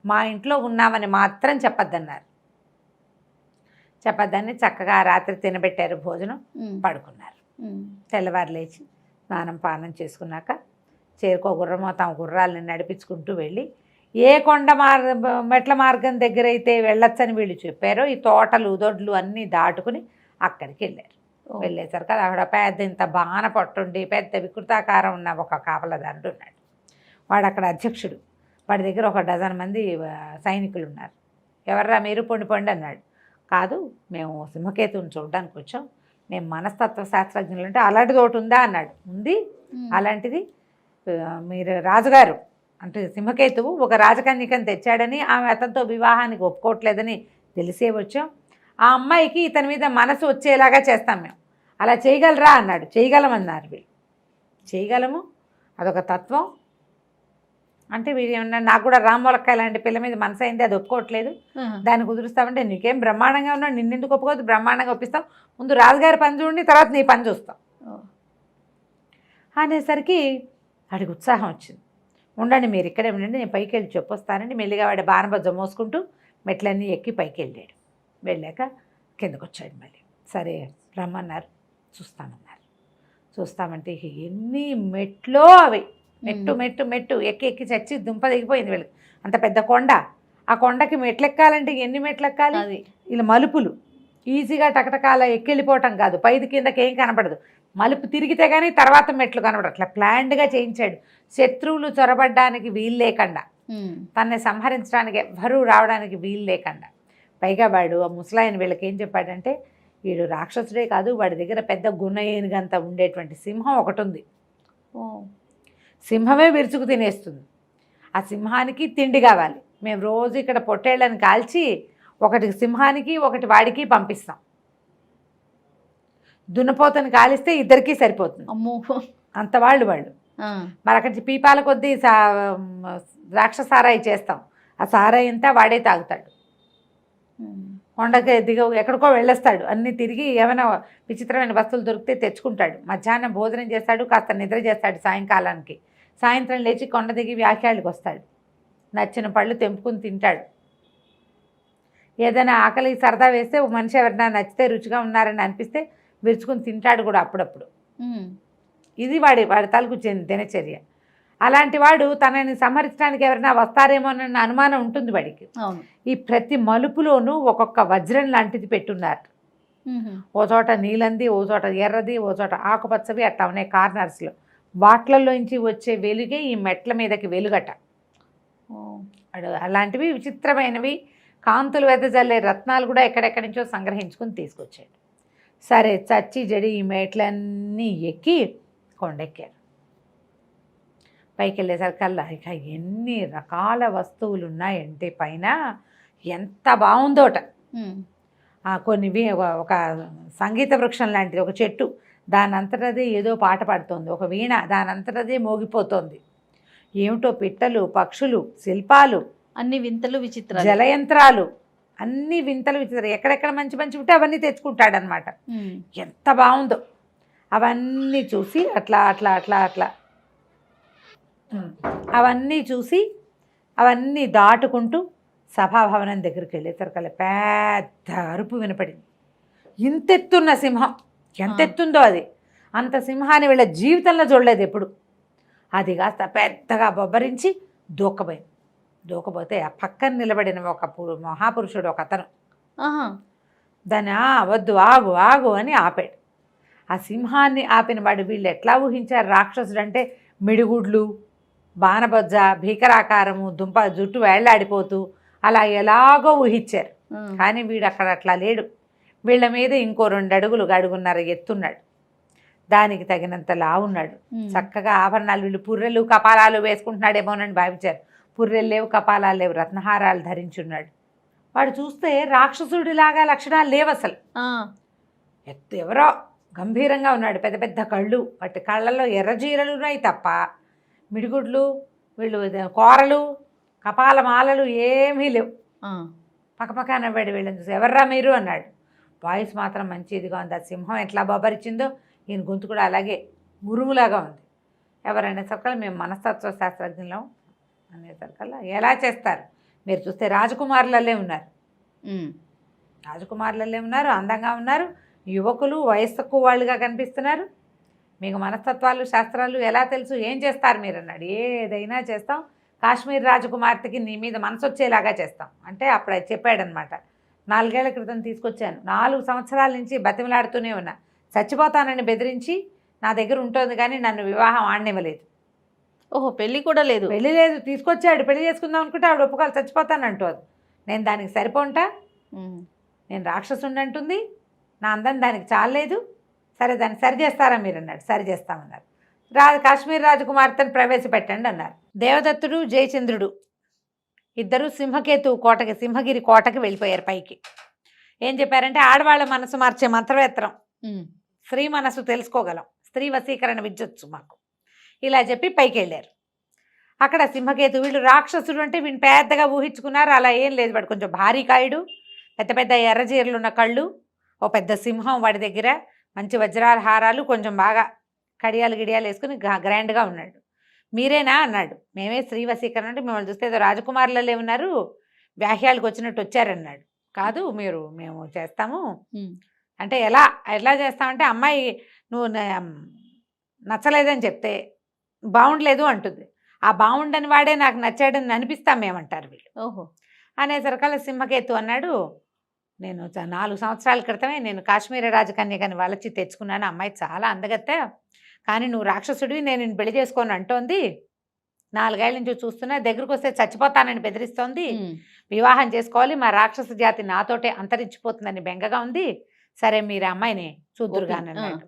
మా ఇంట్లో ఉన్నామని మాత్రం చెప్పొద్దన్నారు. చెప్పొద్దని చక్కగా రాత్రి తినబెట్టారు, భోజనం, పడుకున్నారు. తెల్లవారు లేచి స్నానం పానం చేసుకున్నాక చేరుకో గుర్రమో తమ గుర్రాలని నడిపించుకుంటూ వెళ్ళి ఏ కొండ మెట్ల మార్గం దగ్గర అయితే వెళ్ళొచ్చని వీళ్ళు చెప్పారో ఈ తోటలు దొడ్లు అన్నీ దాటుకుని అక్కడికి వెళ్ళారు. వెళ్ళేసరికి అక్కడ పెద్ద ఇంత బాణ పట్టుండి పెద్ద వికృతాకారం ఉన్న ఒక కాపలదారుడు ఉన్నాడు. వాడు అక్కడ అధ్యక్షుడు. వాడి దగ్గర ఒక 12 మంది సైనికులు ఉన్నారు. ఎవర్రా మీరు పొండి పొండి అన్నాడు. కాదు మేము సింహకేతువుని చూడడానికి వచ్చాం, మేము మనస్తత్వ శాస్త్రజ్ఞులు అంటే అలాంటిది ఒకటి ఉందా అన్నాడు. ఉంది అలాంటిది, మీరు రాజుగారు అంటే సింహకేతువు ఒక రాజకన్యకని తెచ్చాడని ఆమె అతనితో వివాహానికి ఒప్పుకోవట్లేదని తెలిసే వచ్చాం. ఆ అమ్మాయికి ఇతని మీద మనసు వచ్చేలాగా చేస్తాం మేము, అలా చేయగలరా అన్నాడు. చేయగలమన్నారు వీళ్ళు. చేయగలము, అదొక తత్వం అంటే వీళ్ళు ఏమన్నా నాకు కూడా రామ్మొలక్కాయ లాంటి పిల్ల మీద మనసు అయింది, అది ఒప్పుకోవట్లేదు, దాన్ని కుదురుస్తామంటే నీకేం బ్రహ్మాండంగా ఉన్నావు, నిన్నెందుకు ఒప్పుకోవద్దు, బ్రహ్మాండంగా ఒప్పిస్తాం, ముందు రాజుగారి పని చూడండి తర్వాత నీ పని చూస్తాం అనేసరికి వాడికి ఉత్సాహం వచ్చింది. ఉండండి మీరు ఇక్కడే ఉండండి, నేను పైకి వెళ్ళి చెప్పొస్తానండి. మెల్లిగా వాడి బాణబజ్జ మోసుకుంటూ మెట్లన్నీ ఎక్కి పైకి వెళ్ళాడు. వెళ్ళాక కిందకు వచ్చాడు. మళ్ళీ సరే రమ్మన్నారు, చూస్తామన్నారు. చూస్తామంటే ఇక ఎన్ని మెట్లో అవి మెట్టు మెట్టు మెట్టు ఎక్కి ఎక్కి చచ్చి దుంప దిగిపోయింది వీళ్ళకి. అంత పెద్ద కొండ, ఆ కొండకి మెట్లు ఎక్కాలంటే ఎన్ని మెట్లు ఎక్కాలి, ఇలా మలుపులు ఈజీగా టకటకాల ఎక్కెళ్ళిపోవటం కాదు, పైది కిందకి ఏం కనపడదు, మలుపు తిరిగితే కానీ తర్వాత మెట్లు కనపడదు. అట్లా ప్లాన్డ్గా చేయించాడు, శత్రువులు చొరబడ్డానికి వీలు లేకుండా, తనని సంహరించడానికి ఎవ్వరూ రావడానికి వీలు లేకుండా. పైగా వాడు ఆ ముసలాయన వీళ్ళకి ఏం చెప్పాడంటే, వీడు రాక్షసుడే కాదు, వాడి దగ్గర పెద్ద గుణ ఏనుగంత ఉండేటువంటి సింహం ఒకటి ఉంది, సింహమే విరుచుకు తినేస్తుంది, ఆ సింహానికి తిండి కావాలి, మేము రోజు ఇక్కడ పొట్టేళ్ళని కాల్చి ఒకటి సింహానికి ఒకటి వాడికి పంపిస్తాం, దున్నపోతని కాలిస్తే ఇద్దరికీ సరిపోతుంది. అమ్మో, అంత వాళ్ళు మరి అక్కడి పీపాల కొద్దీ ద్రాక్ష సారాయి చేస్తాం, ఆ సారాయి అంతా వాడే తాగుతాడు, కొండకి దిగ ఎక్కడికో వెళ్ళేస్తాడు, అన్నీ తిరిగి ఏమైనా విచిత్రమైన వస్తువులు దొరికితే తెచ్చుకుంటాడు, మధ్యాహ్నం భోజనం చేస్తాడు, కాస్త నిద్ర చేస్తాడు, సాయంకాలానికి సాయంత్రం లేచి కొండ దిగి వ్యాఖ్యాళ్ళకి వస్తాడు, నచ్చిన పళ్ళు తెంపుకుని తింటాడు, ఏదైనా ఆకలి సరదా వేస్తే ఒక మనిషి ఎవరైనా నచ్చితే రుచిగా ఉన్నారని అనిపిస్తే విరుచుకుని తింటాడు కూడా అప్పుడప్పుడు. ఇది వాడి తాలూకు దినచర్య. అలాంటి వాడు తనని సంహరించడానికి ఎవరైనా వస్తారేమోనన్న అనుమానం ఉంటుంది వాడికి. ఈ ప్రతి మలుపులోనూ ఒక్కొక్క వజ్రం లాంటిది పెట్టున్నారు, ఓ చోట నీలంది, ఓ చోట ఎర్రది, ఓ చోట ఆకుపచ్చవి, అట్లా ఉన్నాయి కార్నర్స్లో. వాట్లలోంచి వచ్చే వెలుగే ఈ మెట్ల మీదకి వెలుగట. అలాంటివి విచిత్రమైనవి కాంతులు వెదజల్లే రత్నాలు కూడా ఎక్కడెక్కడి నుంచో సంగ్రహించుకుని తీసుకొచ్చాడు. సరే చచ్చి జడి ఈ మెట్లన్నీ ఎక్కి కొండెక్కారు. పైకి వెళ్ళేసరికల్లా ఇక ఎన్ని రకాల వస్తువులు ఉన్నాయంటే పైన ఎంత బాగుందోట. కొన్ని ఒక సంగీత వృక్షం లాంటిది ఒక చెట్టు, దాని అంతటదే ఏదో పాట పాడుతోంది, ఒక వీణ దాని అంతటదే మోగిపోతోంది, ఏమిటో పిట్టలు, పక్షులు, శిల్పాలు, అన్ని వింతలు విచిత్రాలు, జలయంత్రాలు, అన్ని వింతలు విచిత్రాలు, ఎక్కడెక్కడ మంచి మంచి ఉంటే అవన్నీ తెచ్చుకుంటాడనమాట. ఎంత బాగుందో అవన్నీ చూసి అట్లా అట్లా అట్లా అట్లా అవన్నీ చూసి అవన్నీ దాటుకుంటూ సభాభవనం దగ్గరికి వెళ్ళేసరికల్లా పెద్ద అరుపు వినపడింది. ఇంతెత్తున్న సింహం, ఎంత ఎత్తుందో అది, అంత సింహాన్ని వీళ్ళ జీవితంలో చూడలేదు ఎప్పుడు. అది కాస్త పెద్దగా బొబ్బరించి దూకపోతే ఆ పక్కన నిలబడిన ఒక మహాపురుషుడు ఒక అతను దాన్ని వద్దు ఆగు ఆగు అని ఆపాడు. ఆ సింహాన్ని ఆపిన వాడు వీళ్ళు ఎట్లా ఊహించారు రాక్షసుడు అంటే, మిడిగుడ్లు, బాణబొజ్జ, భీకరాకారము, జుట్టు వేళ్లాడిపోతూ అలా ఎలాగో ఊహించారు. కానీ వీడు అక్కడ అట్లా లేడు, వీళ్ళ మీద ఇంకో 2 అడుగులు అడుగున్నర ఎత్తున్నాడు, దానికి తగినంత లావున్నాడు, చక్కగా ఆభరణాలు, వీళ్ళు పుర్రెలు కపాలాలు వేసుకుంటున్నాడేమోనని భావించారు. పుర్రెలు లేవు, కపాలాలు లేవు, రత్నహారాలు ధరించున్నాడు. వాడు చూస్తే రాక్షసుడిలాగా లక్షణాలు లేవు అసలు, ఎవరో గంభీరంగా ఉన్నాడు, పెద్ద పెద్ద కళ్ళు, వాటి కళ్ళల్లో ఎర్రజీరలు ఉన్నాయి తప్ప మిడిగుడ్లు, వీళ్ళు కూరలు, కపాలమాలలు ఏమీ లేవు. పక్కపక్క నవ్వాడు వీళ్ళని చూసి. ఎవర్రా మీరు అన్నాడు. వాయిస్ మాత్రం మంచి ఇదిగా ఉంది. ఆ సింహం ఎట్లా బొబ్బరిచిందో ఈయన గొంతు కూడా అలాగే ఉరుములాగా ఉంది. ఎవరైనా సరికల్లా మేము మనస్తత్వ శాస్త్రజ్ఞులం అనేసరికల్లా ఎలా చేస్తారు, మీరు చూస్తే రాజకుమారులల్లే ఉన్నారు, రాజకుమారులల్లే ఉన్నారు, అందంగా ఉన్నారు, యువకులు, వయస్సు తక్కువ వాళ్ళుగా కనిపిస్తున్నారు, మీకు మనస్తత్వాలు శాస్త్రాలు ఎలా తెలుసు, ఏం చేస్తారు మీరు అన్నాడు. ఏదైనా చేస్తాం, కాశ్మీర్ రాజకుమార్తెకి నీ మీద మనసు వచ్చేలాగా చేస్తాం అంటే అప్పుడు చెప్పాడనమాట. 4 ఏళ్ల క్రితం తీసుకొచ్చాను, 4 సంవత్సరాల నుంచి బతిమలాడుతూనే ఉన్నా, చచ్చిపోతానని బెదిరించి నా దగ్గర ఉంటుంది కానీ నన్ను వివాహం ఆడనివ్వలేదు. ఓహో, పెళ్ళి కూడా లేదు? పెళ్ళి లేదు, తీసుకొచ్చాడు, పెళ్లి చేసుకుందాం అనుకుంటే ఆవిడ ఒప్పుకోవాలి, చచ్చిపోతానంటోది. నేను దానికి సరిపోంటా, నేను రాక్షసుండి అంటుంది, నా అందం దానికి చాలలేదు, సరే దాన్ని సరి చేస్తారా మీరు అన్నాడు. సరి చేస్తామన్నారు. కాశ్మీర్ రాజకుమార్తెను ప్రవేశపెట్టండి అన్నారు. దేవదత్తుడు జయచంద్రుడు ఇద్దరు సింహగిరి కోటకి వెళ్ళిపోయారు పైకి. ఏం చెప్పారంటే ఆడవాళ్ళ మనసు మార్చే మంత్రవేత్రం, స్త్రీ మనసు తెలుసుకోగలం, స్త్రీ వశీకరణ విద్యొచ్చు మాకు, ఇలా చెప్పి పైకి వెళ్ళారు. అక్కడ సింహకేతు వీళ్ళు రాక్షసుడు అంటే వీళ్ళు పెద్దగా ఊహించుకున్నారు. అలా ఏం లేదు, వాడు కొంచెం భారీ కాయుడు, పెద్ద పెద్ద ఎర్రజీరలు ఉన్న కళ్ళు, ఓ పెద్ద సింహం వాడి దగ్గర, మంచి వజ్రాల హారాలు, కొంచెం బాగా కడియాలు గిడియాలు వేసుకుని గ్రాండ్గా ఉన్నాడు. మీరేనా అన్నాడు. మేమే స్త్రీ వశీకరణ అంటే మిమ్మల్ని చూస్తే ఏదో రాజకుమారులలో ఉన్నారు, వ్యాహ్యాలకు వచ్చినట్టు వచ్చారన్నాడు. కాదు మేము చేస్తాము అంటే ఎలా చేస్తామంటే అమ్మాయి నువ్వు నచ్చలేదని చెప్తే బాగుండలేదు అంటుంది. ఆ బాగుండని వాడే నాకు నచ్చాడని అనిపిస్తాం మేమంటారు వీళ్ళు. ఓహో అనేసరికల్లా సింహకేతు అన్నాడు, నేను 4 సంవత్సరాల క్రితమే నేను కాశ్మీర రాజకన్యకని వాళ్ళకి తెచ్చుకున్నాను. అమ్మాయి చాలా అందగత్తే, కానీ నువ్వు రాక్షసుడివి, నేను నిన్ను పెళ్లి చేసుకోను అంటోంది. 4 ఏళ్ల నుంచి చూస్తున్నా, దగ్గరకు వస్తే చచ్చిపోతానని బెదిరిస్తోంది. వివాహం చేసుకోవాలి, మా రాక్షస జాతి నాతోటే అంతరించిపోతుందని బెంగగా ఉంది. సరే మీరు అమ్మాయిని చూద్దురుగాని అన్నాడు.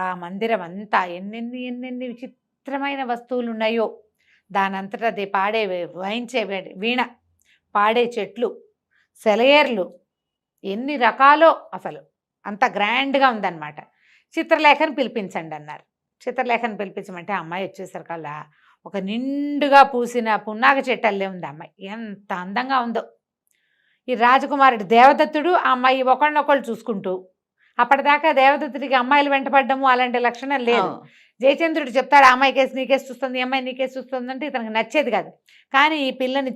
ఆ మందిరం అంతా ఎన్నెన్ని విచిత్రమైన వస్తువులు ఉన్నాయో, దానంతటా అది పాడే వాయించే వీణ, పాడే చెట్లు, సెలయేర్లు, ఎన్ని రకాలో, అసలు అంత గ్రాండ్గా ఉందన్నమాట. చిత్రలేఖను పిలిపించండి అన్నారు. చిత్రలేఖను పిలిపించమంటే అమ్మాయి వచ్చేసరికల్లా ఒక నిండుగా పూసిన పున్నాగ చెట్టల్లే ఉంది అమ్మాయి. ఎంత అందంగా ఉందో. ఈ రాజకుమారుడు దేవదత్తుడు ఆ అమ్మాయి ఒకళ్ళనొకళ్ళు చూసుకుంటూ, అప్పటిదాకా దేవదత్తుడికి అమ్మాయిలు వెంటపడ్డము అలాంటి లక్షణం లేదు. జయచంద్రుడు చెప్తాడు, ఆ అమ్మాయి కేసు నీకేసి చూస్తుంది, ఈ అమ్మాయి నీకేసి చూస్తుంది అంటే ఇతనికి నచ్చేది కాదు. కానీ ఈ పిల్లని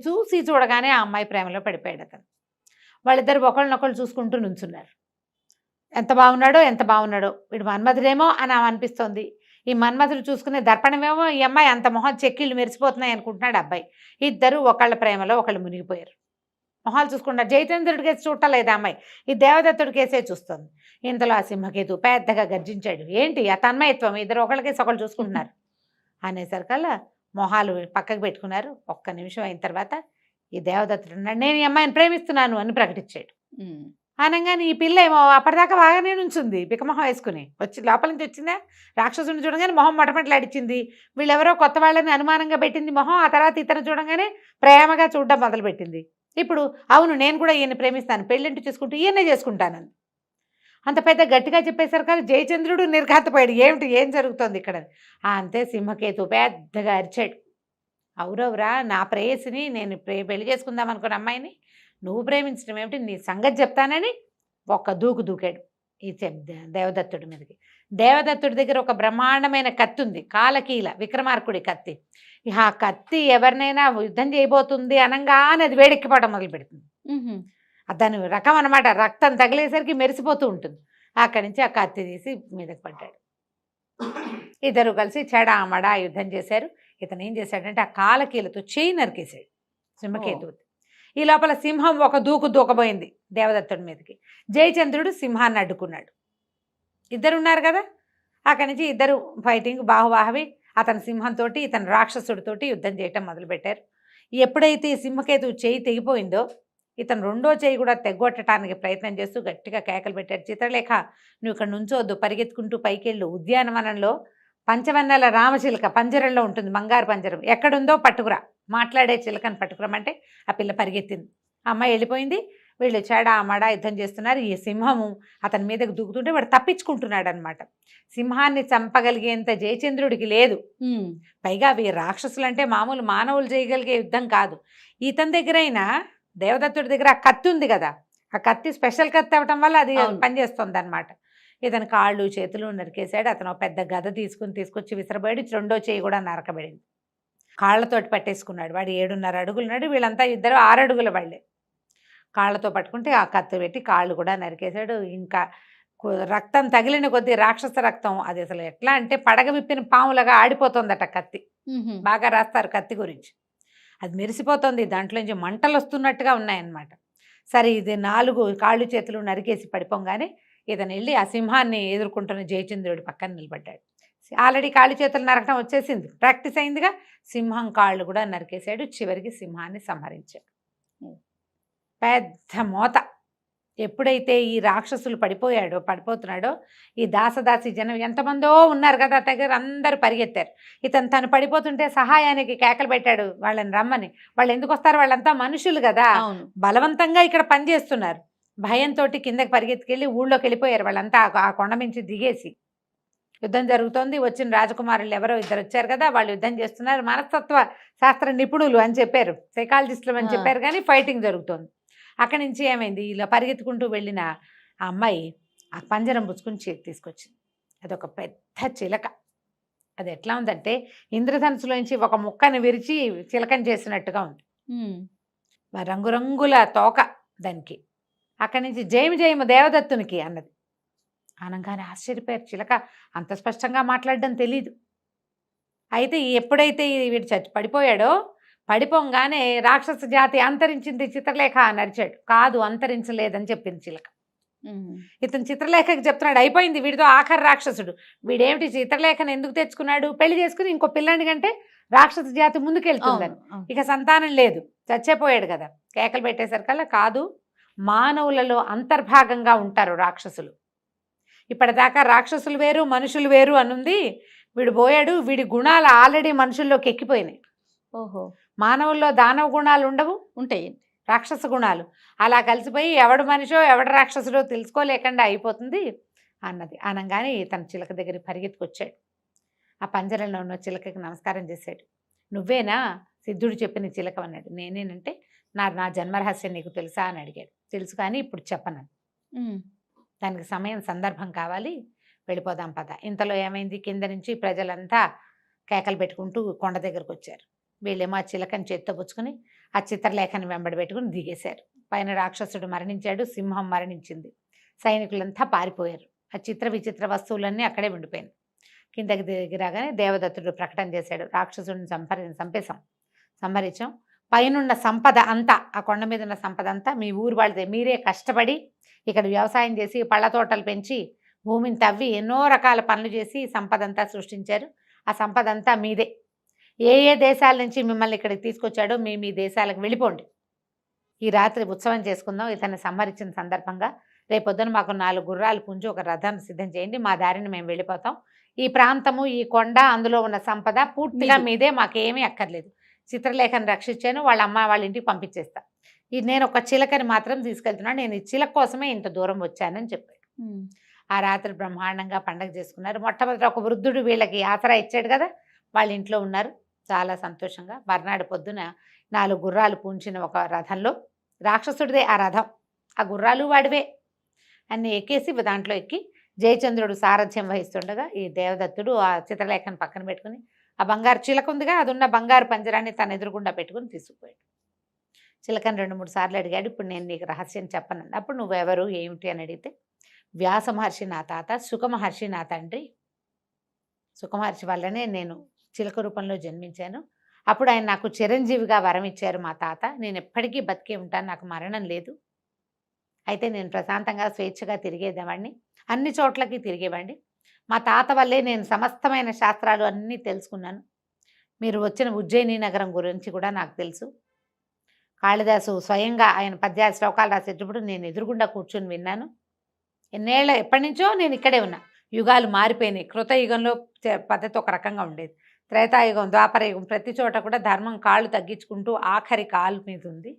చూడగానే ఆ అమ్మాయి ప్రేమలో పడిపోయాడు అతను. వాళ్ళిద్దరు ఒకళ్ళనొకళ్ళు చూసుకుంటూ నుంచున్నారు. ఎంత బాగున్నాడో వీడు మన్మధుడేమో అని అనిపిస్తోంది. ఈ మన్మధుడు చూసుకునే దర్పణమేమో ఈ అమ్మాయి అంత మొహం చెక్కిళ్ళు మెరిసిపోతున్నాయి అనుకుంటున్నాడు అబ్బాయి. ఇద్దరు ఒకళ్ళ ప్రేమలో ఒకళ్ళు మునిగిపోయారు. మొహాలు చూసుకుంటారు. జయచంద్రుడి కేసు చూడలేదు అమ్మాయి, ఈ దేవదత్తుడి కేసే చూస్తుంది. ఇంతలో ఆ సింహకేతు పెద్దగా గర్జించాడు. ఏంటి ఆ తన్మయత్వం, ఇద్దరు ఒకళ్ళకేసి ఒకళ్ళు చూసుకుంటున్నారు అనేసరికల్లా మొహాలు పక్కకు పెట్టుకున్నారు. ఒక్క నిమిషం అయిన తర్వాత ఈ దేవదత్తుడు అన్నాడు, నేను ఈ అమ్మాయిని ప్రేమిస్తున్నాను అని ప్రకటించాడు. అనగానే ఈ పిల్ల ఏమో అప్పటిదాకా బాగానే నుంచుంది, బికమొహం వేసుకుని వచ్చి లోపల నుంచి వచ్చిందా, రాక్షసుని చూడగానే మొహం మటమటలాడిచ్చింది. వీళ్ళెవరో కొత్త వాళ్ళని అనుమానంగా పెట్టింది మొహం. ఆ తర్వాత ఇతను చూడగానే ప్రేమగా చూడడం మొదలుపెట్టింది. ఇప్పుడు అవును నేను కూడా ఈయన ప్రేమిస్తాను, పెళ్ళింటి చేసుకుంటూ ఈయనే చేసుకుంటానని అంత పెద్ద గట్టిగా చెప్పేసరికి జయచంద్రుడు నిర్ఘాతపోయాడు. ఏం జరుగుతోంది ఇక్కడ అంతే. సింహకేతు పెద్దగా అరిచాడు, అవురవురా నా ప్రేయసిని నేను పెళ్లి చేసుకుందాం అనుకున్న అమ్మాయిని నువ్వు ప్రేమించడం ఏమిటి, నీ సంగతి చెప్తానని ఒక్క దూకాడు ఈ దేవదత్తుడి మీదకి. దేవదత్తుడి దగ్గర ఒక బ్రహ్మాండమైన కత్తి ఉంది, కాలకీల విక్రమార్కుడి కత్తి. ఆ కత్తి ఎవరినైనా యుద్ధం చేయబోతుంది అనగానే అది వేడెక్కిపోవడం మొదలు పెడుతుంది. దాని రకం అనమాట, రక్తం తగిలేసరికి మెరిసిపోతూ ఉంటుంది. అక్కడి నుంచి ఆ కత్తి తీసి మీదకి పడ్డాడు. ఇద్దరు కలిసి చెడామడా యుద్ధం చేశారు. ఇతను ఏం చేశాడంటే ఆ కాలకీలతో చేయి నరికేశాడు సింహకేతు. ఈ లోపల సింహం ఒక దూకబోయింది దేవదత్తుడి మీదకి. జయచంద్రుడు సింహాన్ని అడ్డుకున్నాడు. ఇద్దరున్నారు కదా, అక్కడి నుంచి ఇద్దరు ఫైటింగ్ బాహుబాహవి. అతను సింహంతో ఇతను రాక్షసుడితోటి యుద్ధం చేయటం మొదలుపెట్టారు. ఎప్పుడైతే ఈ సింహకేతు చేయి తెగిపోయిందో ఇతను రెండో చేయి కూడా తెగ్గొట్టడానికి ప్రయత్నం చేస్తూ గట్టిగా కేకలు పెట్టాడు. చిత్రలేఖ నువ్వు ఇక్కడ నుంచోవద్దు, పరిగెత్తుకుంటూ పైకెళ్ళు, ఉద్యానవనంలో పంచవన్నెల రామచిలుక పంజరంలో ఉంటుంది, బంగారు పంజరం ఎక్కడుందో పట్టుకురా, మాట్లాడే చిలకని పట్టుకురమంటే ఆ పిల్ల పరిగెత్తింది. అమ్మాయి వెళ్ళిపోయింది. వీళ్ళు చెడామడా యుద్ధం చేస్తున్నారు. ఈ సింహము అతని మీదకు దూకుతుంటే వాడు తప్పించుకుంటున్నాడు అనమాట. సింహాన్ని చంపగలిగేంత జయచంద్రుడికి లేదు. పైగా అవి రాక్షసులు అంటే మామూలు మానవులు చేయగలిగే యుద్ధం కాదు. ఇతని దగ్గరైనా దేవదత్తుడి దగ్గర ఆ కత్తి ఉంది కదా, ఆ కత్తి స్పెషల్ కత్తి అవ్వటం వల్ల అది పనిచేస్తుంది అనమాట. ఇతని కాళ్ళు చేతులు నరికేశాడు. అతను పెద్ద గద తీసుకొచ్చి విసరబడి రెండో చేయి కూడా నరకబడింది. కాళ్ళతోటి పట్టేసుకున్నాడు. వాడు 7.5 అడుగులున్నాడు, వీళ్ళంతా ఇద్దరు 6 అడుగుల వాళ్ళే. కాళ్ళతో పట్టుకుంటే ఆ కత్తి పెట్టి కాళ్ళు కూడా నరికేశాడు. ఇంకా రక్తం తగిలిన కొద్దీ రాక్షస రక్తం అది అసలు ఎట్లా అంటే పడగ విప్పిన పాములుగా ఆడిపోతుందట కత్తి. బాగా రాస్తారు కత్తి గురించి. అది మెరిసిపోతుంది, దాంట్లోంచి మంటలు వస్తున్నట్టుగా ఉన్నాయన్నమాట. సరే ఇది 4 కాళ్ళు చేతులు నరికేసి పడిపోగానే ఇతను వెళ్ళి ఆ సింహాన్ని ఎదుర్కొంటున్న జయచంద్రుడి పక్కన నిలబడ్డాడు. ఆల్రెడీ కాళ్ళు చేతులు నరకడం వచ్చేసింది, ప్రాక్టీస్ అయిందిగా. సింహం కాళ్ళు కూడా నరికేశాడు. చివరికి సింహాన్ని సంహరించాడు. పెద్ద మోత. ఎప్పుడైతే ఈ రాక్షసులు పడిపోతున్నాడో ఈ దాసదాసి జనం ఎంతమందో ఉన్నారు కదా దగ్గర, అందరూ పరిగెత్తారు. తను పడిపోతుంటే సహాయానికి కేకలు పెట్టాడు వాళ్ళని రమ్మని. వాళ్ళు ఎందుకు వస్తారు? వాళ్ళంతా మనుషులు కదా, బలవంతంగా ఇక్కడ పనిచేస్తున్నారు. భయంతో కిందకి పరిగెత్తుకెళ్ళి ఊళ్ళోకి వెళ్ళిపోయారు వాళ్ళంతా. ఆ కొండ మించి దిగేసి యుద్ధం జరుగుతోంది. వచ్చిన రాజకుమారులు ఎవరో ఇద్దరు వచ్చారు కదా, వాళ్ళు యుద్ధం చేస్తున్నారు. మనస్తత్వ శాస్త్ర నిపుణులు అని చెప్పారు, సైకాలజిస్టులు అని చెప్పారు, కానీ ఫైటింగ్ జరుగుతోంది. అక్కడి నుంచి ఏమైంది, ఇలా పరిగెత్తుకుంటూ వెళ్ళిన ఆ అమ్మాయి ఆ పంజరం పుచ్చుకుని చేతి తీసుకొచ్చింది. అదొక పెద్ద చిలక. అది ఎట్లా ఉందంటే ఇంద్రధనుసులోంచి ఒక ముక్కని విరిచి చిలకని చేసినట్టుగా ఉంది. రంగురంగుల తోక దానికి. అక్కడి నుంచి జయము జయము దేవదత్తునికి అన్నది. అనగానే ఆశ్చర్యపోయారు. చిలక అంత స్పష్టంగా మాట్లాడడం తెలీదు. అయితే ఎప్పుడైతే వీడు పడిపోయాడో, పడిపోగానే రాక్షస జాతి అంతరించింది చిత్రలేఖ అని అరిచాడు. కాదు, అంతరించలేదని చెప్పింది చిలక. ఇతను చిత్రలేఖకి చెప్తున్నాడు అయిపోయింది వీడితో ఆఖరి రాక్షసుడు. వీడేమిటి చిత్రలేఖను ఎందుకు తెచ్చుకున్నాడు? పెళ్లి చేసుకుని ఇంకో పిల్లాడి కంటే రాక్షస జాతి ముందుకెళ్తుందని. ఇక సంతానం లేదు, చచ్చిపోయాడు కదా. కేకలు పెట్టేసరికల్లా కాదు, మానవులలో అంతర్భాగంగా ఉంటారు రాక్షసులు. ఇప్పటిదాకా రాక్షసులు వేరు మనుషులు వేరు అనుంది. వీడు పోయాడు, వీడి గుణాలు ఆల్రెడీ మనుషుల్లోకి ఎక్కిపోయినాయి. ఓహో, మానవుల్లో దానవ గుణాలు ఉండవు, ఉంటాయి రాక్షస గుణాలు. అలా కలిసిపోయి ఎవడు మనిషో ఎవడు రాక్షసుడో తెలుసుకోలేకుండా అయిపోతుంది అన్నది. అనగానే తన చిలక దగ్గర పరిగెత్తుకొచ్చాడు. ఆ పంజరంలో ఉన్న చిలకకి నమస్కారం చేశాడు. నువ్వేనా సిద్ధుడు చెప్పిన చిలక అన్నాడు. నేనేనంటే నా జన్మరహస్యం నీకు తెలుసా అని అడిగాడు. తెలుసు కానీ ఇప్పుడు చెప్పను, దానికి సమయం సందర్భం కావాలి, వెళ్ళిపోదాం పద. ఇంతలో ఏమైంది, కింద నుంచి ప్రజలంతా కేకలు పెట్టుకుంటూ కొండ దగ్గరకు వచ్చారు. వీళ్ళేమో ఆ చిలకని చేత్తో పుచ్చుకొని ఆ చిత్రలేఖని వెంబడి పెట్టుకుని దిగేశారు. పైన రాక్షసుడు మరణించాడు, సింహం మరణించింది. సైనికులంతా పారిపోయారు. ఆ చిత్ర విచిత్ర వస్తువులన్నీ అక్కడే ఉండిపోయింది. కిందకి దిగిరాగానే దేవదత్తుడు ప్రకటన చేశాడు, రాక్షసుడిని సంహరించాం. పైనున్న సంపద అంతా, ఆ కొండ మీద ఉన్న సంపద అంతా మీ ఊరు వాళ్ళదే. మీరే కష్టపడి ఇక్కడ వ్యవసాయం చేసి పళ్ళ తోటలు పెంచి భూమిని తవ్వి ఎన్నో రకాల పనులు చేసి సంపద అంతా సృష్టించారు. ఆ సంపద అంతా మీదే. ఏ ఏ దేశాల నుంచి మిమ్మల్ని ఇక్కడికి తీసుకొచ్చాడో మీ దేశాలకు వెళ్ళిపోండి. ఈ రాత్రి ఉత్సవం చేసుకుందాం ఇతన్ని సంహరించిన సందర్భంగా. రేపొద్దున మాకు 4 గుర్రాలు పుంజు ఒక రథాన్ని సిద్ధం చేయండి, మా దారిని మేము వెళ్ళిపోతాం. ఈ ప్రాంతము, ఈ కొండ, అందులో ఉన్న సంపద పూర్తిగా మీదే, మాకేమీ అక్కర్లేదు. చిత్రలేఖను రక్షించాను, వాళ్ళ అమ్మ వాళ్ళ ఇంటికి పంపించేస్తా. నేను ఒక చిలకని మాత్రం తీసుకెళ్తున్నాను, నేను ఈ చిలక కోసమే ఇంత దూరం వచ్చానని చెప్పాడు. ఆ రాత్రి బ్రహ్మాండంగా పండగ చేసుకున్నారు. మొట్టమొదటి ఒక వృద్ధుడు వీళ్ళకి ఆసరా ఇచ్చాడు కదా, వాళ్ళ ఇంట్లో ఉన్నారు చాలా సంతోషంగా. మర్నాడు పొద్దున 4 గుర్రాలు పూంచిన ఒక రథంలో, రాక్షసుడిదే ఆ రథం, ఆ గుర్రాలు వాడివే, అన్ని ఎక్కేసి దాంట్లో ఎక్కి జయచంద్రుడు సారథ్యం వహిస్తుండగా ఈ దేవదత్తుడు ఆ చిత్రలేఖను పక్కన పెట్టుకుని ఆ బంగారు చిలక ఉందిగా, అది ఉన్న బంగారు పంజరాన్ని తన ఎదురుగుండా పెట్టుకుని తీసుకుపోయాడు. చిలకని 2-3 సార్లు అడిగాడు. ఇప్పుడు నేను నీకు రహస్యం చెప్పను. అప్పుడు నువ్వెవరు ఏమిటి అని అడిగితే, వ్యాస మహర్షి నా తాత, సుఖమహర్షి నా తండ్రి. సుఖమహర్షి వల్లనే నేను చిలక రూపంలో జన్మించాను. అప్పుడు ఆయన నాకు చిరంజీవిగా వరం ఇచ్చారు మా తాత. నేను ఎప్పటికీ బతికే ఉంటాను, నాకు మరణం లేదు. అయితే నేను ప్రశాంతంగా స్వేచ్ఛగా తిరిగేదేవాడిని, అన్ని చోట్లకి తిరిగేవాడిని. మా తాత వల్లే నేను సమస్తమైన శాస్త్రాలు అన్నీ తెలుసుకున్నాను. మీరు వచ్చిన ఉజ్జయిని నగరం గురించి కూడా నాకు తెలుసు. కాళిదాసు స్వయంగా ఆయన పద్యాల శ్లోకాలు రాసేటప్పుడు నేను ఎదురుగుండా కూర్చొని విన్నాను. ఎప్పటి నుంచో నేను ఇక్కడే ఉన్నా. యుగాలు మారిపోయినాయి. కృతయుగంలో పద్ధతి ఒక రకంగా ఉండేది, త్రేతాయుగం, ద్వాపరయుగం, ప్రతి చోట కూడా ధర్మం కాళ్ళు తగ్గించుకుంటూ ఆఖరి కాలు మీద ఉంది.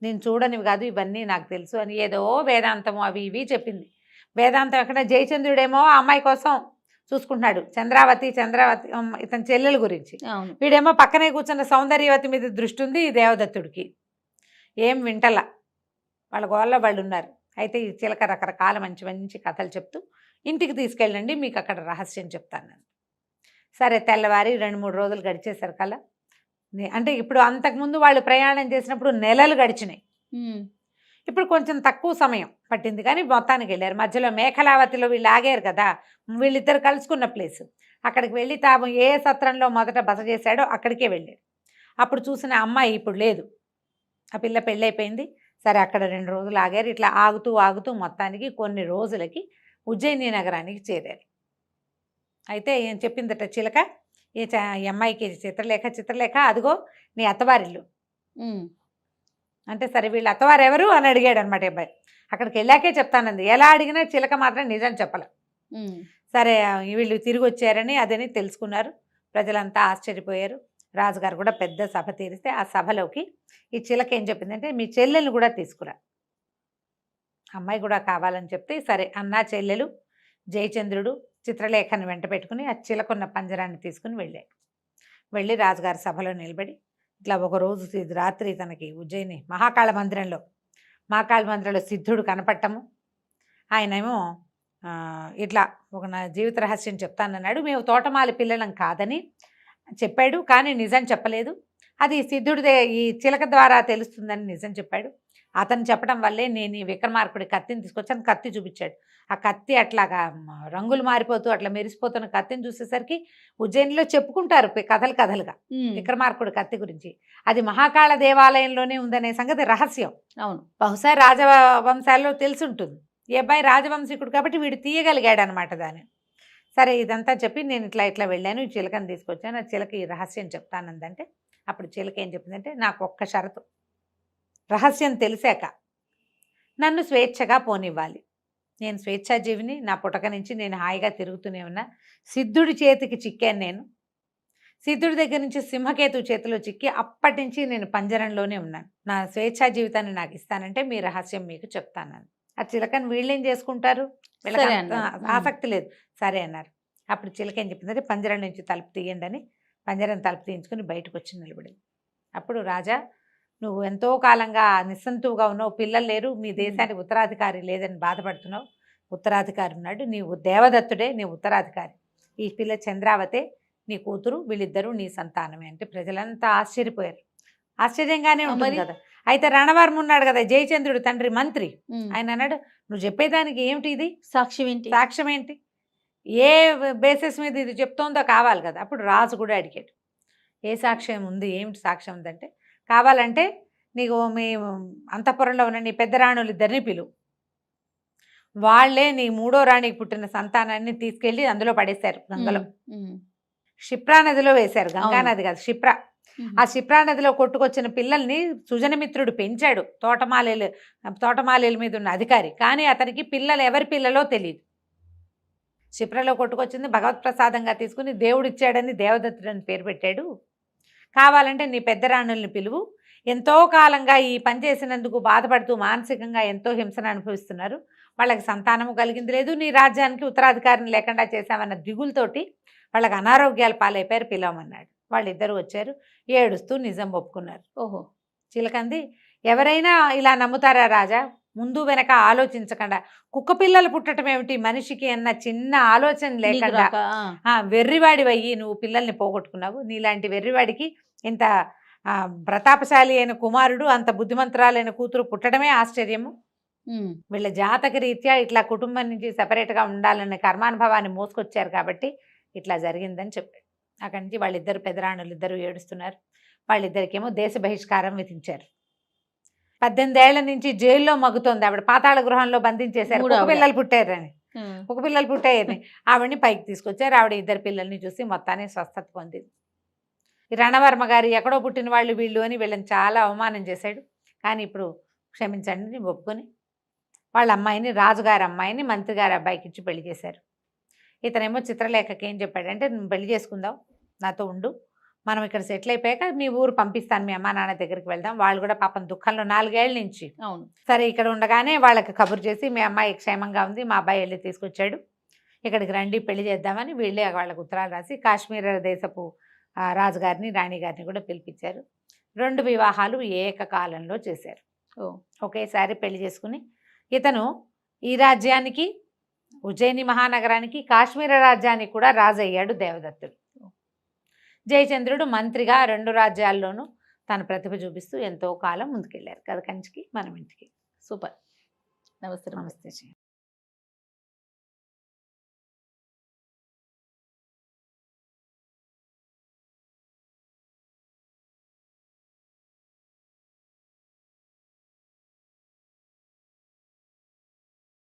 నేను చూడనివి కాదు, ఇవన్నీ నాకు తెలుసు అని ఏదో వేదాంతము అవి ఇవి చెప్పింది. వేదాంతం ఎక్కడ, జయచంద్రుడేమో ఆ అమ్మాయి కోసం చూసుకుంటున్నాడు, చంద్రావతి ఇతని చెల్లెల గురించి. వీడేమో పక్కనే కూర్చున్న సౌందర్యవతి మీద దృష్టి ఉంది ఈ దేవదత్తుడికి. ఏం వింటలా, వాళ్ళ గోళ్ళ వాళ్ళు ఉన్నారు. అయితే ఈ చిలక రకరకాల మంచి మంచి కథలు చెప్తూ ఇంటికి తీసుకెళ్ళండి, మీకు అక్కడ రహస్యం చెప్తాను. సరే, తెల్లవారి 2-3 రోజులు గడిచేసరికల్లా, అంటే ఇప్పుడు అంతకుముందు వాళ్ళు ప్రయాణం చేసినప్పుడు నెలలు గడిచినాయి. ఇప్పుడు కొంచెం తక్కువ సమయం పట్టింది, కానీ మొత్తానికి వెళ్ళారు. మధ్యలో మేఖలావతిలో వీళ్ళు ఆగారు కదా, వీళ్ళిద్దరు కలుసుకున్న ప్లేసు. అక్కడికి వెళ్ళి తాము ఏ సత్రంలో మొదట బస చేశాడో అక్కడికే వెళ్ళాడు. అప్పుడు చూసిన అమ్మాయి ఇప్పుడు లేదు, ఆ పిల్ల పెళ్ళైపోయింది. సరే, అక్కడ 2 రోజులు ఆగారు. ఇట్లా ఆగుతూ ఆగుతూ మొత్తానికి కొన్ని రోజులకి ఉజ్జయిని నగరానికి చేరారు. అయితే ఏం చెప్పిందట చిలక, ఈ అమ్మాయికి చిత్రలేఖ అదిగో నీ అత్తవారిల్లు, అంటే సరే వీళ్ళు అత్తవారు ఎవరు అని అడిగాడు అనమాట అబ్బాయి. అక్కడికి వెళ్ళాకే చెప్తానంది. ఎలా అడిగినా చిలక మాత్రం నిజం చెప్పలే. సరే వీళ్ళు తిరిగి వచ్చారని అదని తెలుసుకున్నారు. ప్రజలంతా ఆశ్చర్యపోయారు. రాజుగారు కూడా పెద్ద సభ తీరిస్తే ఆ సభలోకి ఈ చిలక ఏం చెప్పిందంటే మీ చెల్లెలు కూడా తీసుకురా, అమ్మాయి కూడా కావాలని చెప్తే సరే అన్న చెల్లెలు జయచంద్రుడు చిత్రలేఖను వెంట పెట్టుకుని ఆ చిలకున్న పంజరాన్ని తీసుకుని వెళ్ళి రాజుగారి సభలో నిలబడి ఇట్లా ఒకరోజు రాత్రి తనకి ఉజ్జయిని మహాకాళ మందిరంలో సిద్ధుడు కనపడటము, ఆయనేమో ఇట్లా ఒక నా జీవిత రహస్యం చెప్తానన్నాడు. మేము తోటమాలి పిల్లలం కాదని చెప్పాడు, కానీ నిజం చెప్పలేదు. అది సిద్ధుడిదే ఈ చిలక ద్వారా తెలుస్తుందని నిజం చెప్పాడు. అతను చెప్పడం వల్లే నేను ఈ విక్రమార్కుడి కత్తిని తీసుకొచ్చాను. కత్తి చూపించాడు. ఆ కత్తి అట్లాగా రంగులు మారిపోతూ అట్లా మెరిసిపోతున్న కత్తిని చూసేసరికి ఉజ్జయినిలో చెప్పుకుంటారు కథలుగా విక్రమార్కుడి కత్తి గురించి. అది మహాకాళ దేవాలయంలోనే ఉందనే సంగతి రహస్యం. అవును, బహుశా రాజవంశాల్లో తెలుసుంటుంది. ఈ అబ్బాయి రాజవంశీకుడు కాబట్టి వీడు తీయగలిగాడు అనమాట దాన్ని. సరే ఇదంతా చెప్పి నేను ఇట్లా వెళ్ళాను, ఈ చిలకని తీసుకొచ్చాను, ఆ చిలక ఈ రహస్యం చెప్తానందంటే అప్పుడు చిలక ఏం చెప్పిందంటే నాకు ఒక్క షరతు, రహస్యం తెలిసాక నన్ను స్వేచ్ఛగా పోనివ్వాలి. నేను స్వేచ్ఛాజీవిని, నా పుటక నుంచి నేను హాయిగా తిరుగుతూనే ఉన్నా. సిద్ధుడి చేతికి చిక్కాను నేను, సిద్ధుడి దగ్గర నుంచి సింహకేతు చేతిలో చిక్కి అప్పటి నుంచి నేను పంజరంలోనే ఉన్నాను. నా స్వేచ్ఛా జీవితాన్ని నాకు ఇస్తానంటే మీ రహస్యం మీకు చెప్తాను. ఆ చిలకని వీళ్ళేం చేసుకుంటారు, వీళ్ళకి ఆసక్తి లేదు. సరే అన్నారు. అప్పుడు చిలక ఏం చెప్పిందంటే పంజరం నుంచి తలుపు తీయండి అని పంజరం తలుపు తీయించుకుని బయటకు వచ్చి నిలబడింది. అప్పుడు రాజా నువ్వు ఎంతో కాలంగా నిస్సంతువుగా ఉన్నావు, పిల్లలు లేరు, మీ దేశానికి ఉత్తరాధికారి లేదని బాధపడుతున్నావు. ఉత్తరాధికారి ఉన్నాడు, నీవు దేవదత్తుడే నీ ఉత్తరాధికారి. ఈ పిల్ల చంద్రావతే నీ కూతురు, వీళ్ళిద్దరూ నీ సంతానమే అంటే ప్రజలంతా ఆశ్చర్యపోయారు. ఆశ్చర్యంగానే ఉంటుంది కదా. అయితే రణవర్మ ఉన్నాడు కదా, జయచంద్రుడు తండ్రి మంత్రి, ఆయన అన్నాడు నువ్వు చెప్పేదానికి ఏమిటి ఇది సాక్ష్యం ఏంటి, ఏ బేసిస్ మీద ఇది చెప్తోందో కావాలి కదా. అప్పుడు రాజు కూడా అడిగాడు ఏ సాక్ష్యం ఉంది, ఏమిటి సాక్ష్యం ఉందంటే కావాలంటే నీకు మీ అంతఃపురంలో ఉన్న నీ పెద్ద రాణులు ఇద్దరిని పిలువు, వాళ్లే నీ మూడో రాణికి పుట్టిన సంతానాన్ని తీసుకెళ్లి అందులో పడేశారు, గంగలో క్షిప్రా నదిలో వేశారు. గంగా నది కాదు, క్షిప్రా. ఆ క్షిప్రా నదిలో కొట్టుకొచ్చిన పిల్లల్ని సుజనమిత్రుడు పెంచాడు, తోటమాలీల మీద ఉన్న అధికారి. కానీ అతనికి పిల్లలు ఎవరి పిల్లలో తెలియదు. క్షిప్రలో కొట్టుకొచ్చింది భగవత్ ప్రసాదంగా తీసుకుని దేవుడిచ్చాడని దేవదత్తుడని పేరు పెట్టాడు. కావాలంటే నీ పెద్ద రాణుల్ని పిలువు, ఎంతో కాలంగా ఈ పని చేసినందుకు బాధపడుతూ మానసికంగా ఎంతో హింసను అనుభవిస్తున్నారు, వాళ్ళకి సంతానము కలిగింది లేదు, నీ రాజ్యానికి ఉత్తరాధికారిని లేకుండా చేశామన్న దిగులతోటి వాళ్ళకి అనారోగ్యాలు పాలైపోయారు, పిలవమన్నాడు. వాళ్ళిద్దరూ వచ్చారు, ఏడుస్తూ నిజం ఒప్పుకున్నారు. ఓహో చిలకంది ఎవరైనా ఇలా నమ్ముతారా రాజా, ముందు వెనక ఆలోచించకుండా కుక్క పిల్లలు పుట్టడం ఏమిటి మనిషికి అన్న చిన్న ఆలోచన లేకుండా వెర్రివాడివయ్యి నువ్వు పిల్లల్ని పోగొట్టుకున్నావు. నీలాంటి వెర్రివాడికి ఇంత ప్రతాపశాలి అయిన కుమారుడు, అంత బుద్ధిమంతురాలైన కూతురు పుట్టడమే ఆశ్చర్యము. వీళ్ళ జాతక రీత్యా ఇట్లా కుటుంబం నుంచి సెపరేట్గా ఉండాలన్న కర్మానుభవాన్ని మోసుకొచ్చారు కాబట్టి ఇట్లా జరిగిందని చెప్పాడు. అక్కడి నుంచి వాళ్ళిద్దరు పెదరాణులు ఇద్దరు ఏడుస్తున్నారు. వాళ్ళిద్దరికేమో దేశ బహిష్కారం విధించారు. 18 ఏళ్ల నుంచి జైల్లో మగ్గుతోంది ఆవిడ, పాతాళ గృహంలో బంధించేశారు. ఒక పిల్లలు పుట్టారని ఆవిడని పైకి తీసుకొచ్చారు. ఆవిడ ఇద్దరు పిల్లల్ని చూసి మొత్తాన్ని స్వస్థత పొందింది. ఈ రణవర్మ గారు ఎక్కడో పుట్టిన వాళ్ళు వీళ్ళు అని వీళ్ళని చాలా అవమానం చేశాడు. కానీ ఇప్పుడు క్షమించండి ఒప్పుకొని వాళ్ళ అమ్మాయిని, రాజుగారి అమ్మాయిని మంత్రి గారి అబ్బాయికి ఇచ్చి పెళ్లి చేశారు. ఇతనేమో చిత్రలేఖకి ఏం చెప్పాడంటే నువ్వు పెళ్లి చేసుకుందాం, నాతో ఉండు, మనం ఇక్కడ సెటిల్ అయిపోయాక మీ ఊరు పంపిస్తాను, మీ అమ్మ నాన్న దగ్గరికి వెళ్దాం. వాళ్ళు కూడా పాపం దుఃఖంలో 4 ఏళ్ల నుంచి. అవును సరే ఇక్కడ ఉండగానే వాళ్ళకి కబురు చేసి మీ అమ్మాయి క్షేమంగా ఉంది, మా అబ్బాయి వెళ్ళి తీసుకొచ్చాడు, ఇక్కడికి రండి పెళ్లి చేద్దామని వీళ్ళే వాళ్ళకి ఉత్తరాలు రాసి కాశ్మీర దేశపు రాజుగారిని రాణిగారిని కూడా పిలిపించారు. 2 వివాహాలు ఏకకాలంలో చేశారు. ఒకేసారి పెళ్లి చేసుకుని ఇతను ఈ రాజ్యానికి, ఉజ్జయిని మహానగరానికి, కాశ్మీర రాజ్యానికి కూడా రాజు అయ్యాడు దేవదత్తుడు. జయచంద్రుడు మంత్రిగా 2 రాజ్యాల్లోనూ తన ప్రతిభ చూపిస్తూ ఎంతో కాలం ముందుకెళ్ళారు. కథ కంచికి మనం ఇంటికి. సూపర్. నమస్తే.